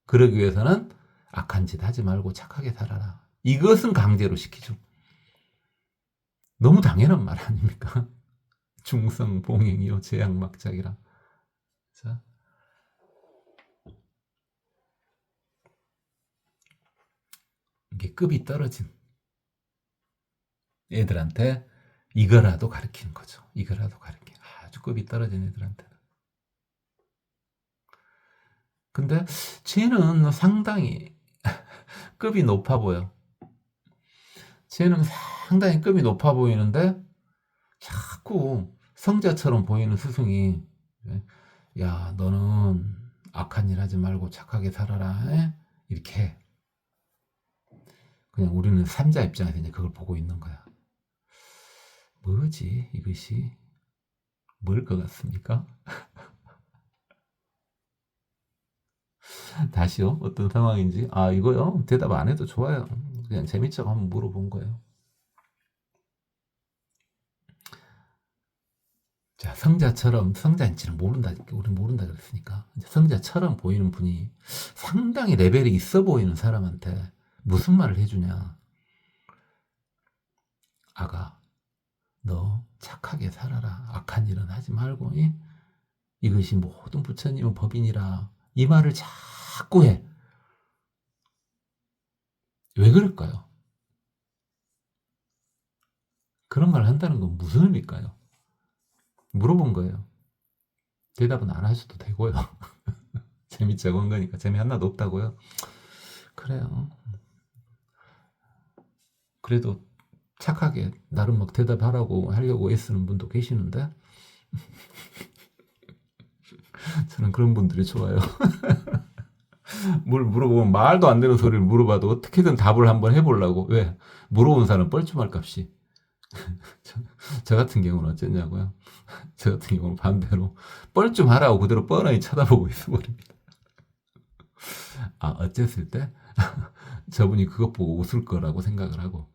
그러기 위해서는 악한 짓 하지 말고 착하게 살아라. 이것은 강제로 시키죠. 너무 당연한 말 아닙니까? 중성봉행이요 제약막작이라. 자, 이게 급이 떨어진 애들한테 이거라도 가르치는 거죠. 이거라도 가르치는. 아주 급이 떨어진 애들한테는. 근데 쟤는 상당히 급이 높아 보여. 쟤는 상당히 급이 높아 보이는데 자꾸 성자처럼 보이는 스승이 야 너는 악한 일 하지 말고 착하게 살아라 이렇게 해. 그냥 우리는 삼자 입장에서 이제 그걸 보고 있는 거야. 뭐지 이것이 뭘 것 같습니까? 다시요? 어떤 상황인지? 아 이거요? 대답 안 해도 좋아요. 그냥 재미있자고 한번 물어본 거예요. 자, 성자인지는 모른다. 우리는 모른다 그랬으니까. 성자처럼 보이는 분이 상당히 레벨이 있어 보이는 사람한테 무슨 말을 해주냐. 아가, 너 착하게 살아라. 악한 일은 하지 말고, 이것이 모든 부처님은 법이니라. 이 말을 자꾸 해. 왜 그럴까요? 그런 말을 한다는 건 무슨 의미일까요? 물어본 거예요. 대답은 안 하셔도 되고요. 재밌자고 한 거니까 재미 하나도 없다고요. 그래요. 그래도 착하게 나름 막 대답하라고 하려고 애쓰는 분도 계시는데 저는 그런 분들이 좋아요. 뭘 물어보면 말도 안 되는 소리를 물어봐도 어떻게든 답을 한번 해보려고. 왜? 물어본 사람 뻘쭘할 값이. 저 같은 경우는 어쨌냐고요. 저 같은 경우는 반대로 뻘쭘하라고 그대로 뻔하게 쳐다보고 있어버립니다. 아 어쨌을 때 저분이 그것 보고 웃을 거라고 생각을 하고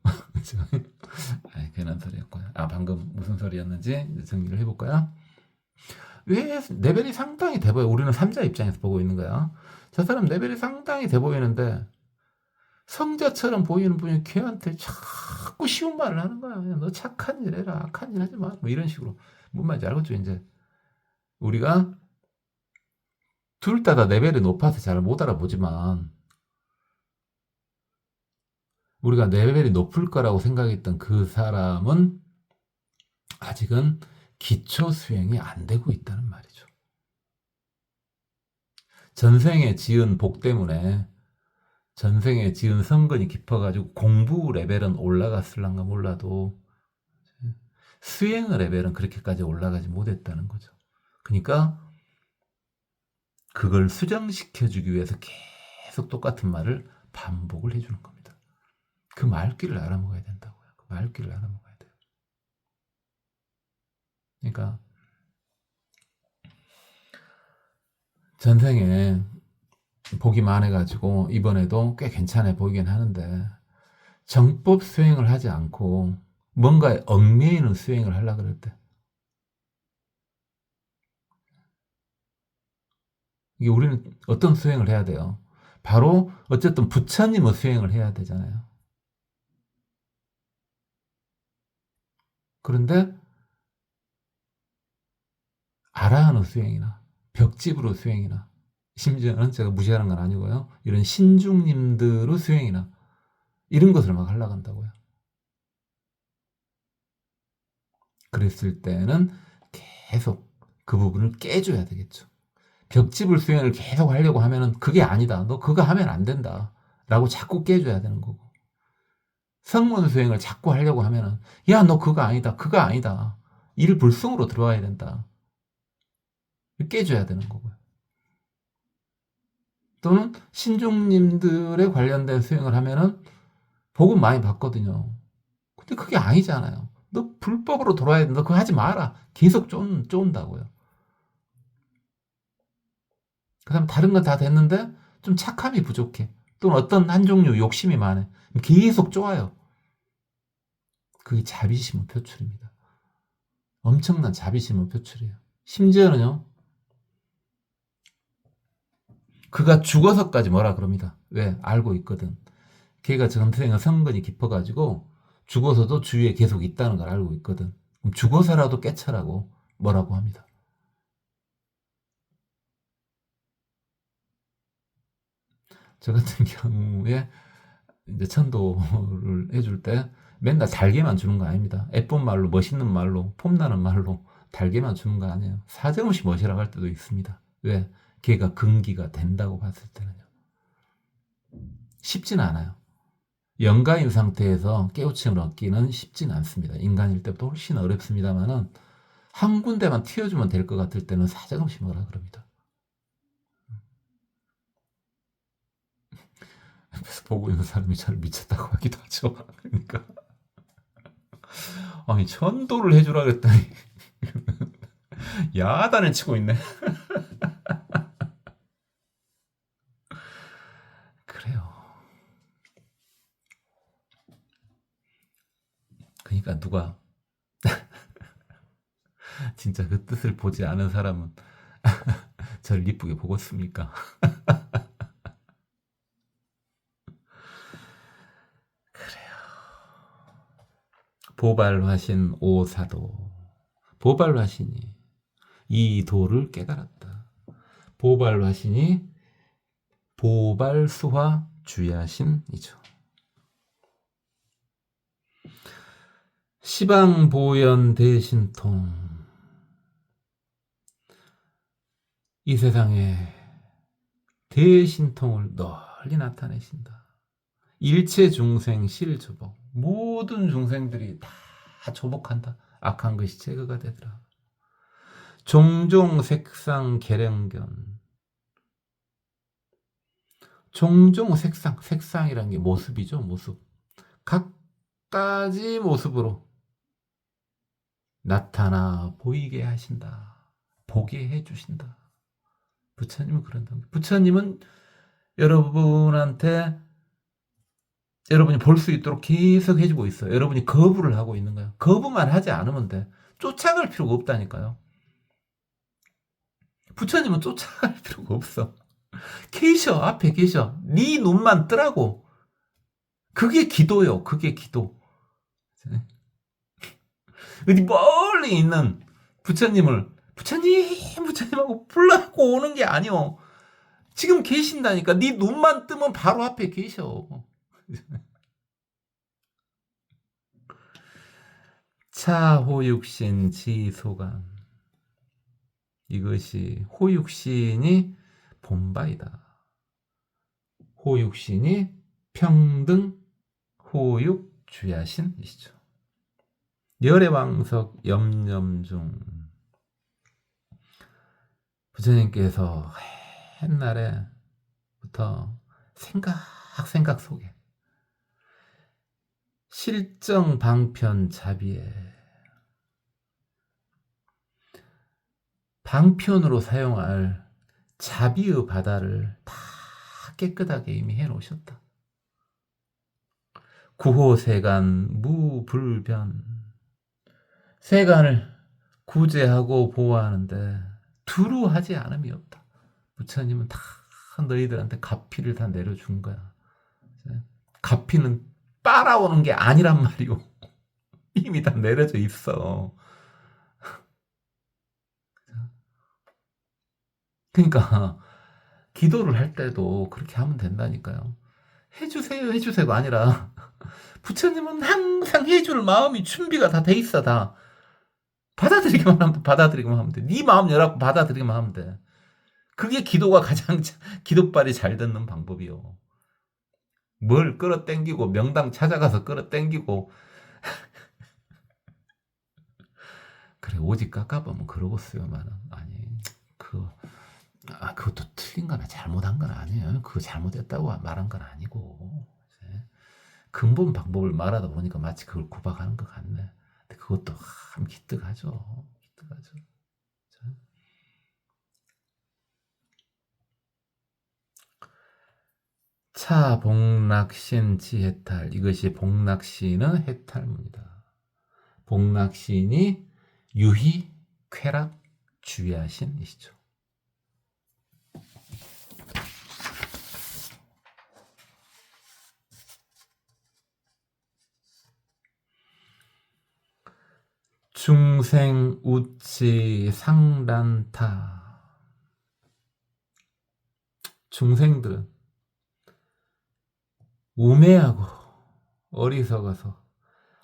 괜한 소리였고요. 아 방금 무슨 소리였는지 정리를 해볼까요? 왜 레벨이 상당히 돼 보여. 우리는 삼자 입장에서 보고 있는 거야. 저 사람 레벨이 상당히 돼 보이는데 성자처럼 보이는 분이 걔한테 자꾸 쉬운 말을 하는 거야. 너 착한 일 해라. 악한 일 하지 마. 뭐 이런 식으로. 뭔 말인지 알겠죠? 이제 우리가 둘 다 레벨이 높아서 잘 못 알아보지만 우리가 레벨이 높을 거라고 생각했던 그 사람은 아직은 기초 수행이 안 되고 있다는 말이죠. 전생에 지은 복 때문에 전생에 지은 선근이 깊어가지고 공부 레벨은 올라갔을란가 몰라도 수행의 레벨은 그렇게까지 올라가지 못했다는 거죠. 그러니까 그걸 수정시켜주기 위해서 계속 똑같은 말을 반복을 해주는 겁니다. 그 말귀를 알아먹어야 된다고요. 그 말귀를 알아먹어야 돼요. 그러니까 전생에 복이 많아가지고 이번에도 꽤 괜찮아 보이긴 하는데 정법 수행을 하지 않고 뭔가에 얽매이는 수행을 하려고 그랬대. 이게 우리는 어떤 수행을 해야 돼요? 바로 어쨌든 부처님의 수행을 해야 되잖아요. 그런데 아라한의 수행이나 벽집으로 수행이나 심지어는 제가 무시하는 건 아니고요. 이런 신중님들의 수행이나 이런 것을 막 하려고 한다고요. 그랬을 때는 계속 그 부분을 깨줘야 되겠죠. 벽집을 수행을 계속 하려고 하면은 그게 아니다. 너 그거 하면 안 된다. 라고 자꾸 깨줘야 되는 거고. 성문 수행을 자꾸 하려고 하면은 야, 너 그거 아니다. 그거 아니다. 일불성으로 들어와야 된다. 깨줘야 되는 거고요. 또는 신중님들에 관련된 수행을 하면은 복은 많이 받거든요. 근데 그게 아니잖아요. 너 불법으로 돌아야 된다. 그거 하지 마라. 계속 쫀다고요. 그 다음에 다른 건 다 됐는데 좀 착함이 부족해. 또는 어떤 한 종류 욕심이 많아. 계속 쪼아요. 그게 자비심의 표출입니다. 엄청난 자비심의 표출이에요. 심지어는요. 그가 죽어서까지 뭐라 그럽니다. 왜? 알고 있거든. 걔가 전생의 성근이 깊어가지고 죽어서도 주위에 계속 있다는 걸 알고 있거든. 그럼 죽어서라도 깨쳐라고 뭐라고 합니다. 저 같은 경우에 이제 천도를 해줄 때 맨날 달게만 주는 거 아닙니다. 예쁜 말로, 멋있는 말로, 폼나는 말로 달게만 주는 거 아니에요. 사정없이 멋이라고 할 때도 있습니다. 왜? 걔가 근기가 된다고 봤을 때는요. 쉽진 않아요. 영가인 상태에서 깨우침을 얻기는 쉽진 않습니다. 인간일 때부터 훨씬 어렵습니다만은 한 군데만 튀어주면 될 것 같을 때는 사정없이 뭐라 그럽니다. 옆에서 보고 있는 사람이 저를 미쳤다고 하기도 하죠. 그러니까 아니 천도를 해주라 그랬더니 야단을 치고 있네. 그래요. 그러니까 누가 진짜 그 뜻을 보지 않은 사람은 저를 이쁘게 보겠습니까? 그래요. 보발화신 오사도. 보발화신이 이 도를 깨달았다. 보발화신이 보발수화 주야신이죠. 시방보현 대신통. 이 세상에 대신통을 널리 나타내신다. 일체 중생 실주복. 모든 중생들이 다 조복한다. 악한 것이 제거가 되더라. 종종 색상 계량견. 종종 색상이라는 게 모습이죠. 모습. 각가지 모습으로 나타나 보이게 하신다. 보게 해주신다. 부처님은 그런다. 부처님은 여러분한테 여러분이 볼 수 있도록 계속 해주고 있어요. 여러분이 거부를 하고 있는 거예요. 거부만 하지 않으면 돼. 쫓아갈 필요가 없다니까요. 부처님은 쫓아갈 필요가 없어. 계셔. 앞에 계셔. 네 눈만 뜨라고. 그게 기도요. 그게 기도. 어디 멀리 있는 부처님하고 불러고 오는 게 아니오. 지금 계신다니까. 네 눈만 뜨면 바로 앞에 계셔. 차호육신 지소감. 이것이 호육신이 본바이다. 호육신이 평등 호육 주야신이시죠. 열애왕석 염념중. 부처님께서 옛날에부터 생각 속에 실정 방편 자비에 방편으로 사용할 자비의 바다를 다 깨끗하게 이미 해놓으셨다. 구호세간 무불변. 세간을 구제하고 보호하는데 두루 하지 않음이 없다. 부처님은 다 너희들한테 가피를 다 내려준 거야. 가피는 빨아오는 게 아니란 말이오. 이미 다 내려져 있어. 그러니까 기도를 할 때도 그렇게 하면 된다니까요. 해주세요 해주세요가 아니라 부처님은 항상 해줄 마음이 준비가 다 돼 있어. 다 받아들이기만 하면 돼. 받아들이기만 하면 돼. 네 마음 열어갖고 받아들이기만 하면 돼. 그게 기도가 가장 기도빨이 잘 듣는 방법이요. 뭘 끌어당기고 명당 찾아가서 끌어당기고 그래 오직 깎아보면 그러고쓰요만은 아니 그것도 틀린 거나 잘못한 건 아니에요. 그거 잘못했다고 말한 건 아니고 근본 방법을 말하다 보니까 마치 그걸 구박하는 것 같네. 근데 그것도 참 기특하죠. 기특하죠. 차 복락신 지해탈. 이것이 복락신의 해탈문이다. 복락신이 유희 쾌락 주야신이시죠. 중생 우치 상란타. 중생들은 우매하고 어리석어서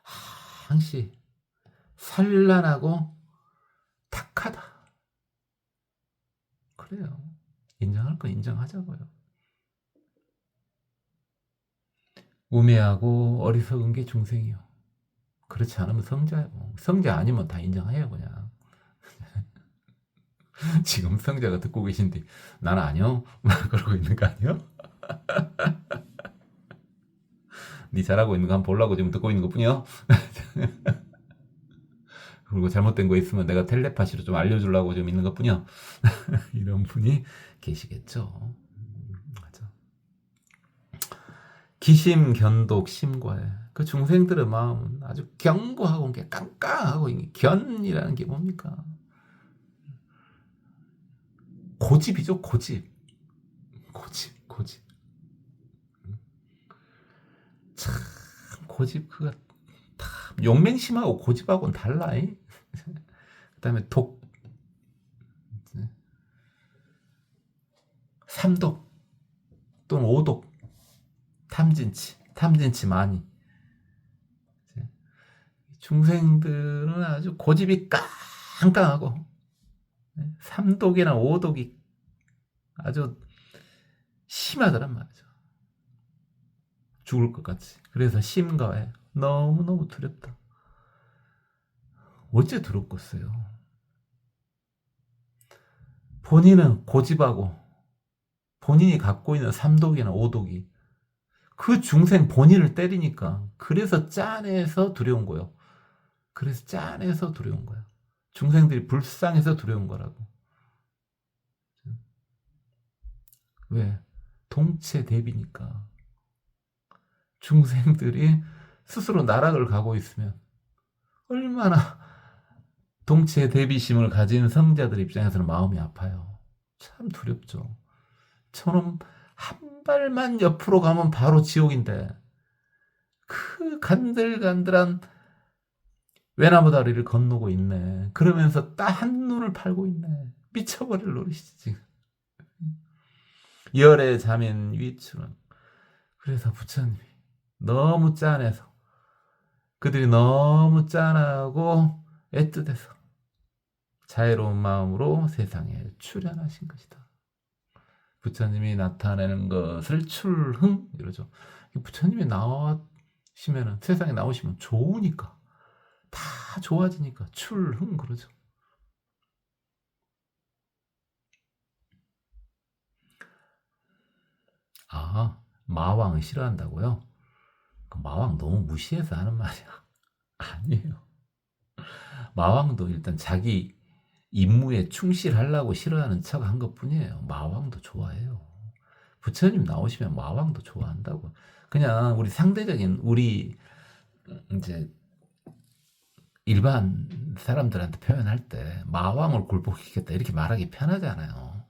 항시 산란하고 탁하다. 그래요. 인정할 건 인정하자고요. 우매하고 어리석은 게 중생이요. 그렇지 않으면 성자예요. 성자 아니면 다 인정해요 그냥. 지금 성자가 듣고 계신데 나는 아니요 그러고 있는 거 아니요? 네 잘하고 있는 거 한번 보려고 지금 듣고 있는 것 뿐이요. 그리고 잘못된 거 있으면 내가 텔레파시로 좀 알려주려고 지금 있는 것 뿐이요. 이런 분이 계시겠죠. 맞아. 기심 견독 심과에. 그 중생들의 마음은 아주 견고하고 게 깡깡하고 견이라는 게 뭡니까? 고집이죠. 고집. 참 고집 그거 다 용맹심하고 고집하고는 달라. 그다음에 독, 삼독 또는 오독, 탐진치 많이. 중생들은 아주 고집이 깡깡하고 삼독이나 오독이 아주 심하더란 말이죠. 죽을 것 같이. 그래서 심가에 너무너무 두렵다. 어째 두렵겠어요. 본인은 고집하고 본인이 갖고 있는 삼독이나 오독이 그 중생 본인을 때리니까 그래서 짠해서 두려운 거예요. 그래서 짠해서 두려운 거야. 중생들이 불쌍해서 두려운 거라고. 왜? 동체 대비니까. 중생들이 스스로 나락을 가고 있으면 얼마나 동체 대비심을 가진 성자들 입장에서는 마음이 아파요. 참 두렵죠. 저놈 한 발만 옆으로 가면 바로 지옥인데 그 간들간들한 외나무 다리를 건너고 있네. 그러면서 딱 한눈을 팔고 있네. 미쳐버릴 노릇이지 지금. 열의 자민 위추는. 그래서 부처님이 너무 짠해서, 그들이 너무 짠하고 애틋해서 자애로운 마음으로 세상에 출현하신 것이다. 부처님이 나타내는 것을 출흥 이러죠. 부처님이 나오시면은, 세상에 나오시면 좋으니까, 다 좋아지니까 출흥 그러죠. 아, 마왕을 싫어한다고요? 그 마왕 너무 무시해서 하는 말이야. 아니에요. 마왕도 일단 자기 임무에 충실하려고 싫어하는 척 한 것뿐이에요. 마왕도 좋아해요. 부처님 나오시면 마왕도 좋아한다고. 그냥 우리 상대적인, 우리 이제 일반 사람들한테 표현할 때 마왕을 굴복시켰다 이렇게 말하기 편하잖아요.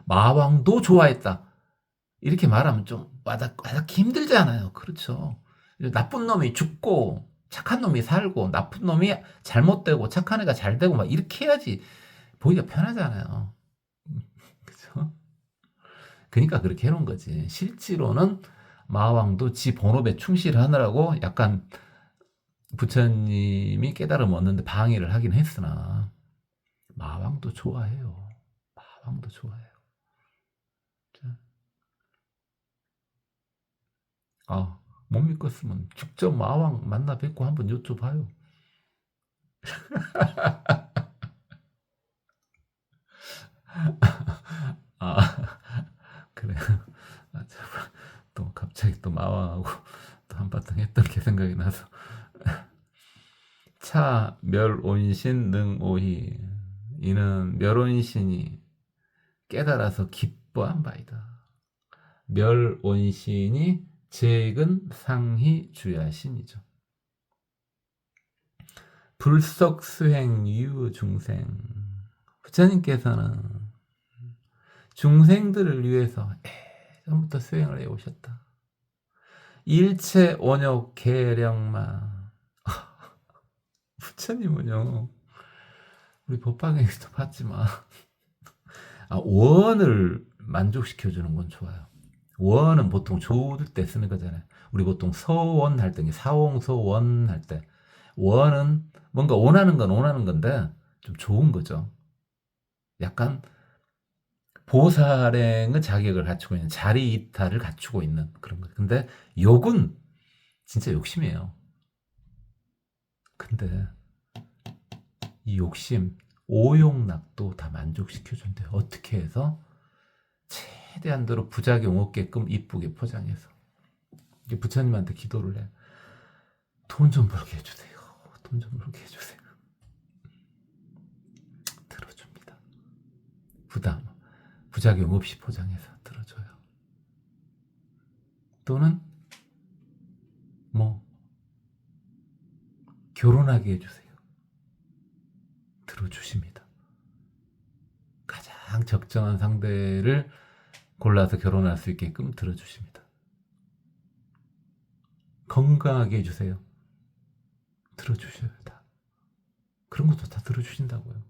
마왕도 좋아했다 이렇게 말하면 좀 와닿기 힘들잖아요. 그렇죠. 나쁜 놈이 죽고 착한 놈이 살고, 나쁜 놈이 잘못되고 착한 애가 잘되고 막 이렇게 해야지 보기가 편하잖아요. 그죠? 그러니까 그렇게 해놓은 거지. 실제로는 마왕도 지 본업에 충실하느라고 약간 부처님이 깨달음 얻는데 방해를 하긴 했으나, 마왕도 좋아해요. 마왕도 좋아해요. 아, 못 믿겠으면 직접 마왕 만나 뵙고 한번 여쭤봐요. 아, 그래. 아, 또 갑자기 또 마왕하고 또 한바탕 했던 게 생각이 나서. 차 멸온신 능오희, 이는 멸온신이 깨달아서 기뻐한 바이다. 멸온신이 재근 상희 주야신이죠. 불석수행 유중생, 부처님께서는 중생들을 위해서 예전부터 수행을 해오셨다. 일체 원욕 계령만. 부처님은요, 우리 법방에서도 봤지만, 원을 만족시켜주는 건 좋아요. 원은 보통 좋을 때 쓰는 거잖아요. 우리 보통 서원 할 때, 사홍서원 할 때, 원은 뭔가 원하는 건 원하는 건데 좀 좋은 거죠. 약간 보살행의 자격을 갖추고 있는, 자리이탈을 갖추고 있는 그런 거. 근데 욕은 진짜 욕심이에요. 근데 이 욕심, 오욕락도 다 만족시켜준대요. 어떻게 해서? 최대한대로 부작용 없게끔 이쁘게 포장해서. 부처님한테 기도를 해. 돈 좀 벌게 해주세요. 돈 좀 벌게 해주세요. 들어줍니다. 부작용 없이 포장해서 들어줘요. 또는 결혼하게 해주세요. 들어주십니다. 가장 적정한 상대를 골라서 결혼할 수 있게끔 들어주십니다. 건강하게 해주세요. 들어주셔요. 다. 그런 것도 다 들어주신다고요.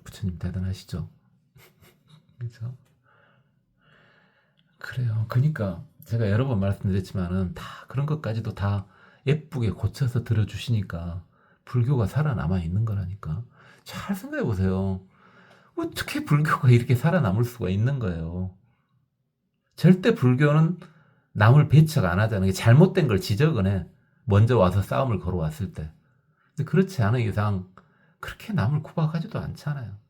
부처님 대단하시죠? 그렇죠? 그래요. 그러니까 제가 여러 번 말씀드렸지만은 다 그런 것까지도 다 예쁘게 고쳐서 들어주시니까 불교가 살아남아 있는 거라니까. 잘 생각해 보세요. 어떻게 불교가 이렇게 살아남을 수가 있는 거예요. 절대 불교는 남을 배척 안 하잖아요. 잘못된 걸 지적은 해. 먼저 와서 싸움을 걸어왔을 때. 근데 그렇지 않은 이상 그렇게 남을 구박하지도 않잖아요.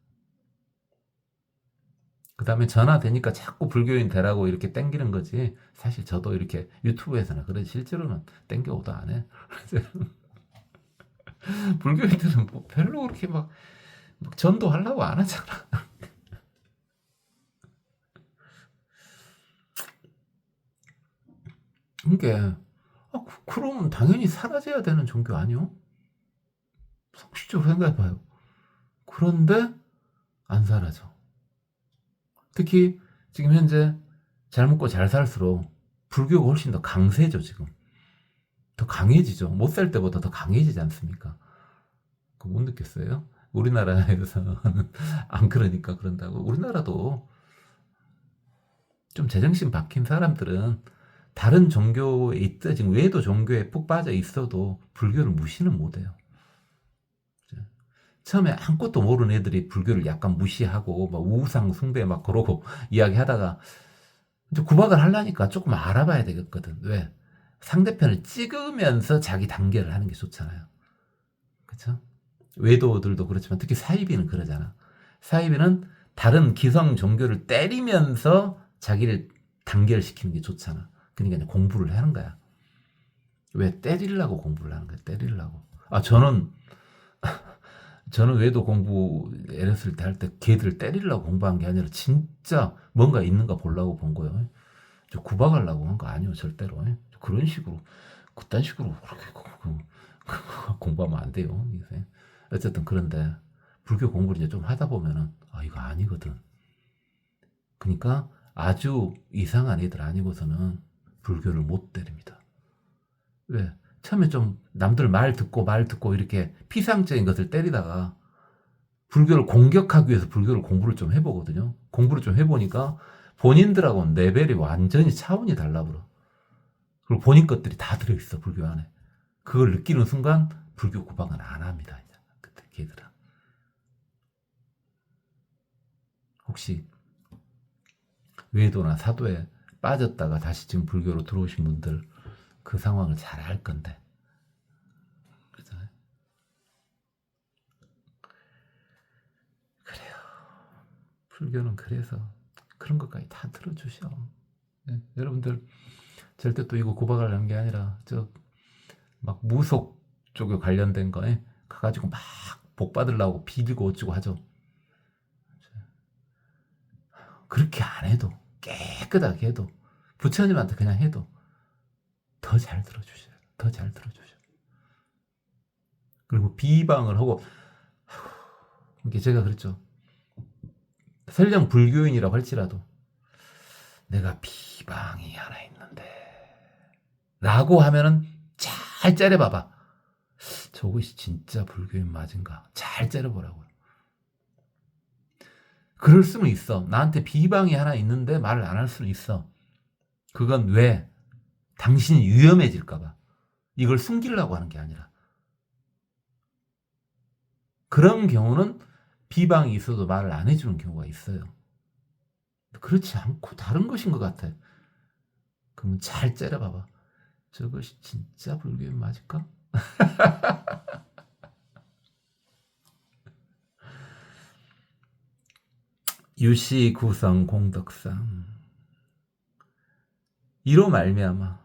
그 다음에 전화되니까 자꾸 불교인 되라고 이렇게 땡기는 거지. 사실 저도 이렇게 유튜브에서나 그래, 실제로는 땡겨오도 안 해. 불교인들은 뭐 별로 그렇게 막 전도하려고 안 하잖아. 그러니까 그러면 당연히 사라져야 되는 종교 아니요? 상식적으로 생각해봐요. 그런데 안 사라져. 특히 지금 현재 잘 먹고 잘 살수록 불교가 훨씬 더 강세죠. 지금 더 강해지죠. 못 살 때보다 더 강해지지 않습니까? 그거 못 느꼈어요? 우리나라에서는 안 그러니까 그런다고. 우리나라도 좀 제정신 박힌 사람들은 다른 종교에 있다, 지금 외도 종교에 푹 빠져 있어도 불교를 무시는 못해요. 처음에 아무것도 모르는 애들이 불교를 약간 무시하고 막 우상 숭배 막 그러고 이야기하다가 이제 구박을 하려니까 조금 알아봐야 되겠거든. 왜? 상대편을 찍으면서 자기 단계를 하는 게 좋잖아요. 그렇죠? 외도들도 그렇지만 특히 사이비는 그러잖아. 사이비는 다른 기성 종교를 때리면서 자기를 단결시키는 게 좋잖아. 그러니까 이제 공부를 하는 거야. 왜? 때리려고 공부를 하는 거야. 때리려고. 아, 저는 외도 공부 LS를 할 때 걔들 때리려고 공부한 게 아니라 진짜 뭔가 있는가 보려고 본 거예요. 저 구박하려고 한 거 아니에요. 절대로. 그런 식으로 그딴 식으로 그렇게 공부하면 안 돼요. 어쨌든 그런데 불교 공부를 이제 좀 하다 보면은 아, 이거 아니거든. 그러니까 아주 이상한 애들 아니고서는 불교를 못 때립니다. 왜? 처음에 좀 남들 말 듣고 이렇게 피상적인 것을 때리다가 불교를 공격하기 위해서 불교를 공부를 좀 해보거든요. 공부를 좀 해보니까 본인들하고는 레벨이 완전히 차원이 달라버려. 그리고 본인 것들이 다 들어있어, 불교 안에. 그걸 느끼는 순간 불교 구박은 안 합니다. 이제. 그때 걔들은. 혹시 외도나 사도에 빠졌다가 다시 지금 불교로 들어오신 분들 그 상황을 잘 알 건데. 그렇잖아요. 그래요. 불교는 그래서 그런 것까지 다 들어주셔. 네, 여러분들 절대 또 이거 구박하려는 게 아니라 저 막 무속 쪽에 관련된 거에 가가지고 막 복 받으려고 비비고 어쩌고 하죠. 그렇게 안 해도 깨끗하게 해도 부처님한테 그냥 해도 더 잘 들어주셔요. 더 잘 들어주셔요. 그리고 비방을 하고 이게 제가 그랬죠. 설령 불교인이라고 할지라도 내가 비방이 하나 있는데 라고 하면은 잘 째려봐봐. 저것이 진짜 불교인 맞은가? 잘 째려보라고요. 그럴 수는 있어. 나한테 비방이 하나 있는데 말을 안 할 수는 있어. 그건 왜? 당신이 위험해질까봐. 이걸 숨기려고 하는 게 아니라. 그런 경우는 비방이 있어도 말을 안 해주는 경우가 있어요. 그렇지 않고 다른 것인 것 같아. 그러면 잘 째려봐봐. 저것이 진짜 불교인 맞을까? 유시 구성 공덕상 이로 말미암아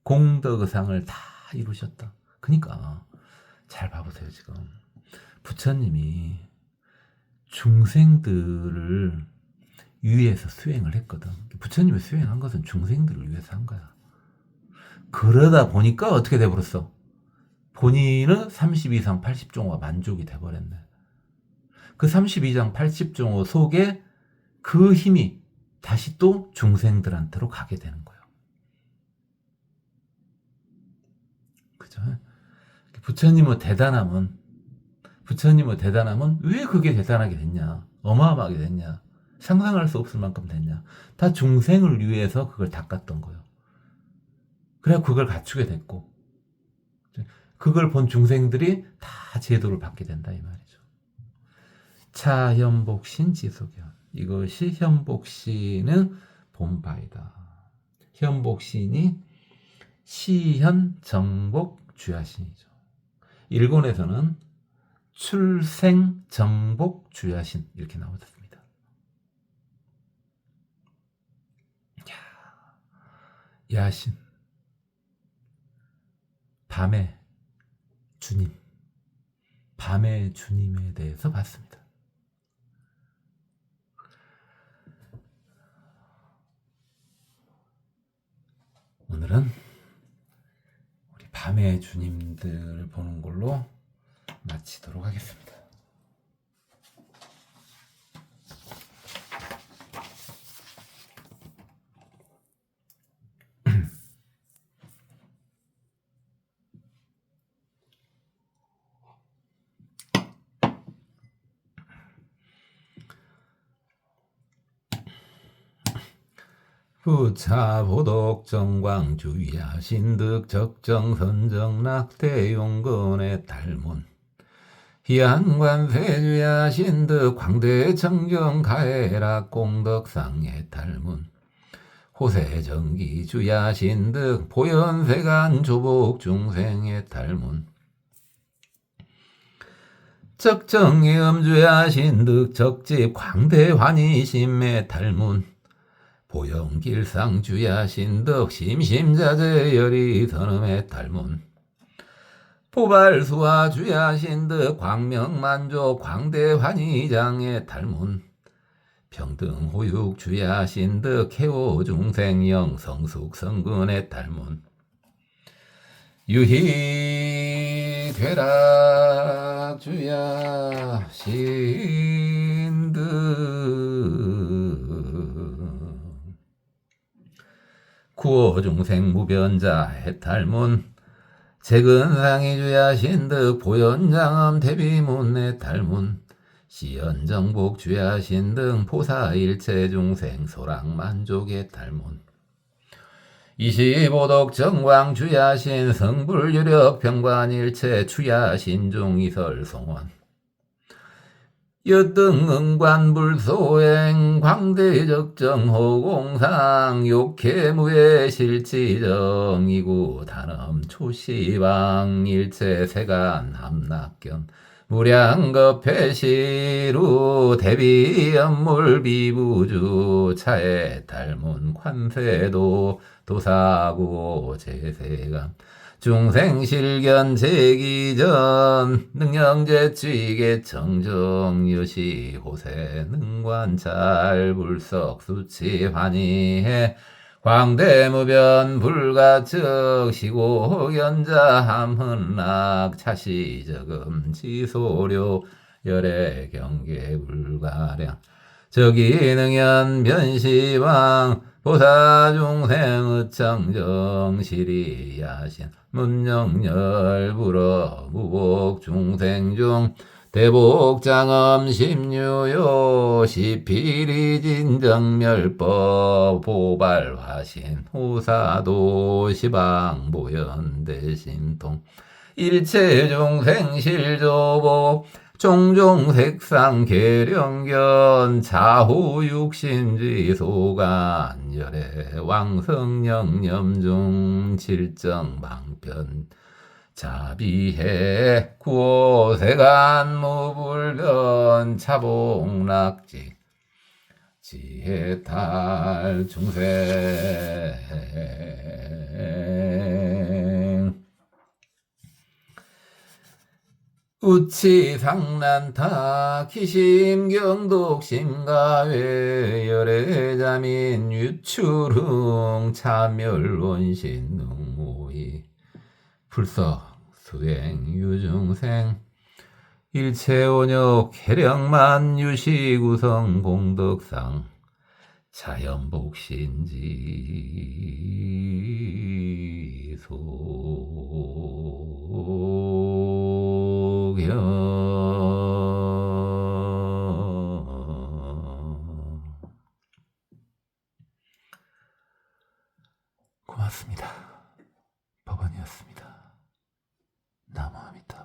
공덕의상을 다 이루셨다. 그러니까 잘 봐보세요. 지금 부처님이 중생들을 위해서 수행을 했거든. 부처님이 수행한 것은 중생들을 위해서 한 거야. 그러다 보니까 어떻게 돼버렸어? 본인은 32상 80종호가 만족이 돼버렸네. 그 32장 80종호 속에 그 힘이 다시 또 중생들한테로 가게 되는 거예요. 그죠? 부처님의 대단함은 왜 그게 대단하게 됐냐? 어마어마하게 됐냐? 상상할 수 없을 만큼 됐냐? 다 중생을 위해서 그걸 닦았던 거예요. 그래 그걸 갖추게 됐고 그걸 본 중생들이 다 제도를 받게 된다 이 말이죠. 차현복신 지속현 이것이 현복신의 본바이다. 현복신이 시현 정복 주야신이죠. 일본에서는 출생 정복 주야신 이렇게 나오셨습니다. 야신 밤의 주님 밤의 주님에 대해서 봤습니다. 오늘은 우리 밤의 주님들 보는 걸로 마치도록 하겠습니다. 부차 보독 정광 주야 신득 적정 선정 낙태 용건의 달문 희한관세 주야 신득 광대 정경 가해락 공덕상의 달문 호세 정기 주야 신득 보현세간 조복 중생의 달문 적정의 음주야 신득 적집 광대 환희심의 달문 보영길상 주야 신덕 심심자재 열이 선음의 달문 포발수와 주야 신덕 광명만족 광대환희장의 달문 평등호육 주야 신덕 해오중생영 성숙성근의 달문 유희되락 주야 신덕 구호중생 무변자 해탈문 재근상이 주야 신득 보현장엄 대비문의 달문 시연정복 주야 신등 포사일체 중생 소랑만족의 달문 25독 정광 주야 신 성불유력 병관일체 추야 신중 이설 송원 여등응관불소행 광대적정호공상 욕해무의 실치정이구 단엄 초시방 일체세간 함락견 무량겁해시루 대비연물비부주 차에 달문 관세도 도사구 제세감 중생실견 제기전 능영제취계 청정여시 호세 능관찰 불석 수치 환희해 광대무변 불가측 시고견자 함흔락 차시저금 지소료 열애 경계 불가량 저기능연 변시방 보사중생 의청정실이 야신 문영열불어 무복중생중 대복장엄 심유요 시피리진정멸법 보발화신 호사도 시방보현대신통 일체중생실조복 종종색상 계령견 자후육신지소간 열애 왕성영념중 칠정방편 자비해 구호세간 무불견 차봉락지 지혜탈 중생 우치상난타 기심경독심가외 열애자민 유출흥 차멸원신능모이 불석 수행 유중생 일체원욕 해령만 유시구성 공덕상 자연복신지 소견 고맙습니다. 법원이었습니다. 나무아미타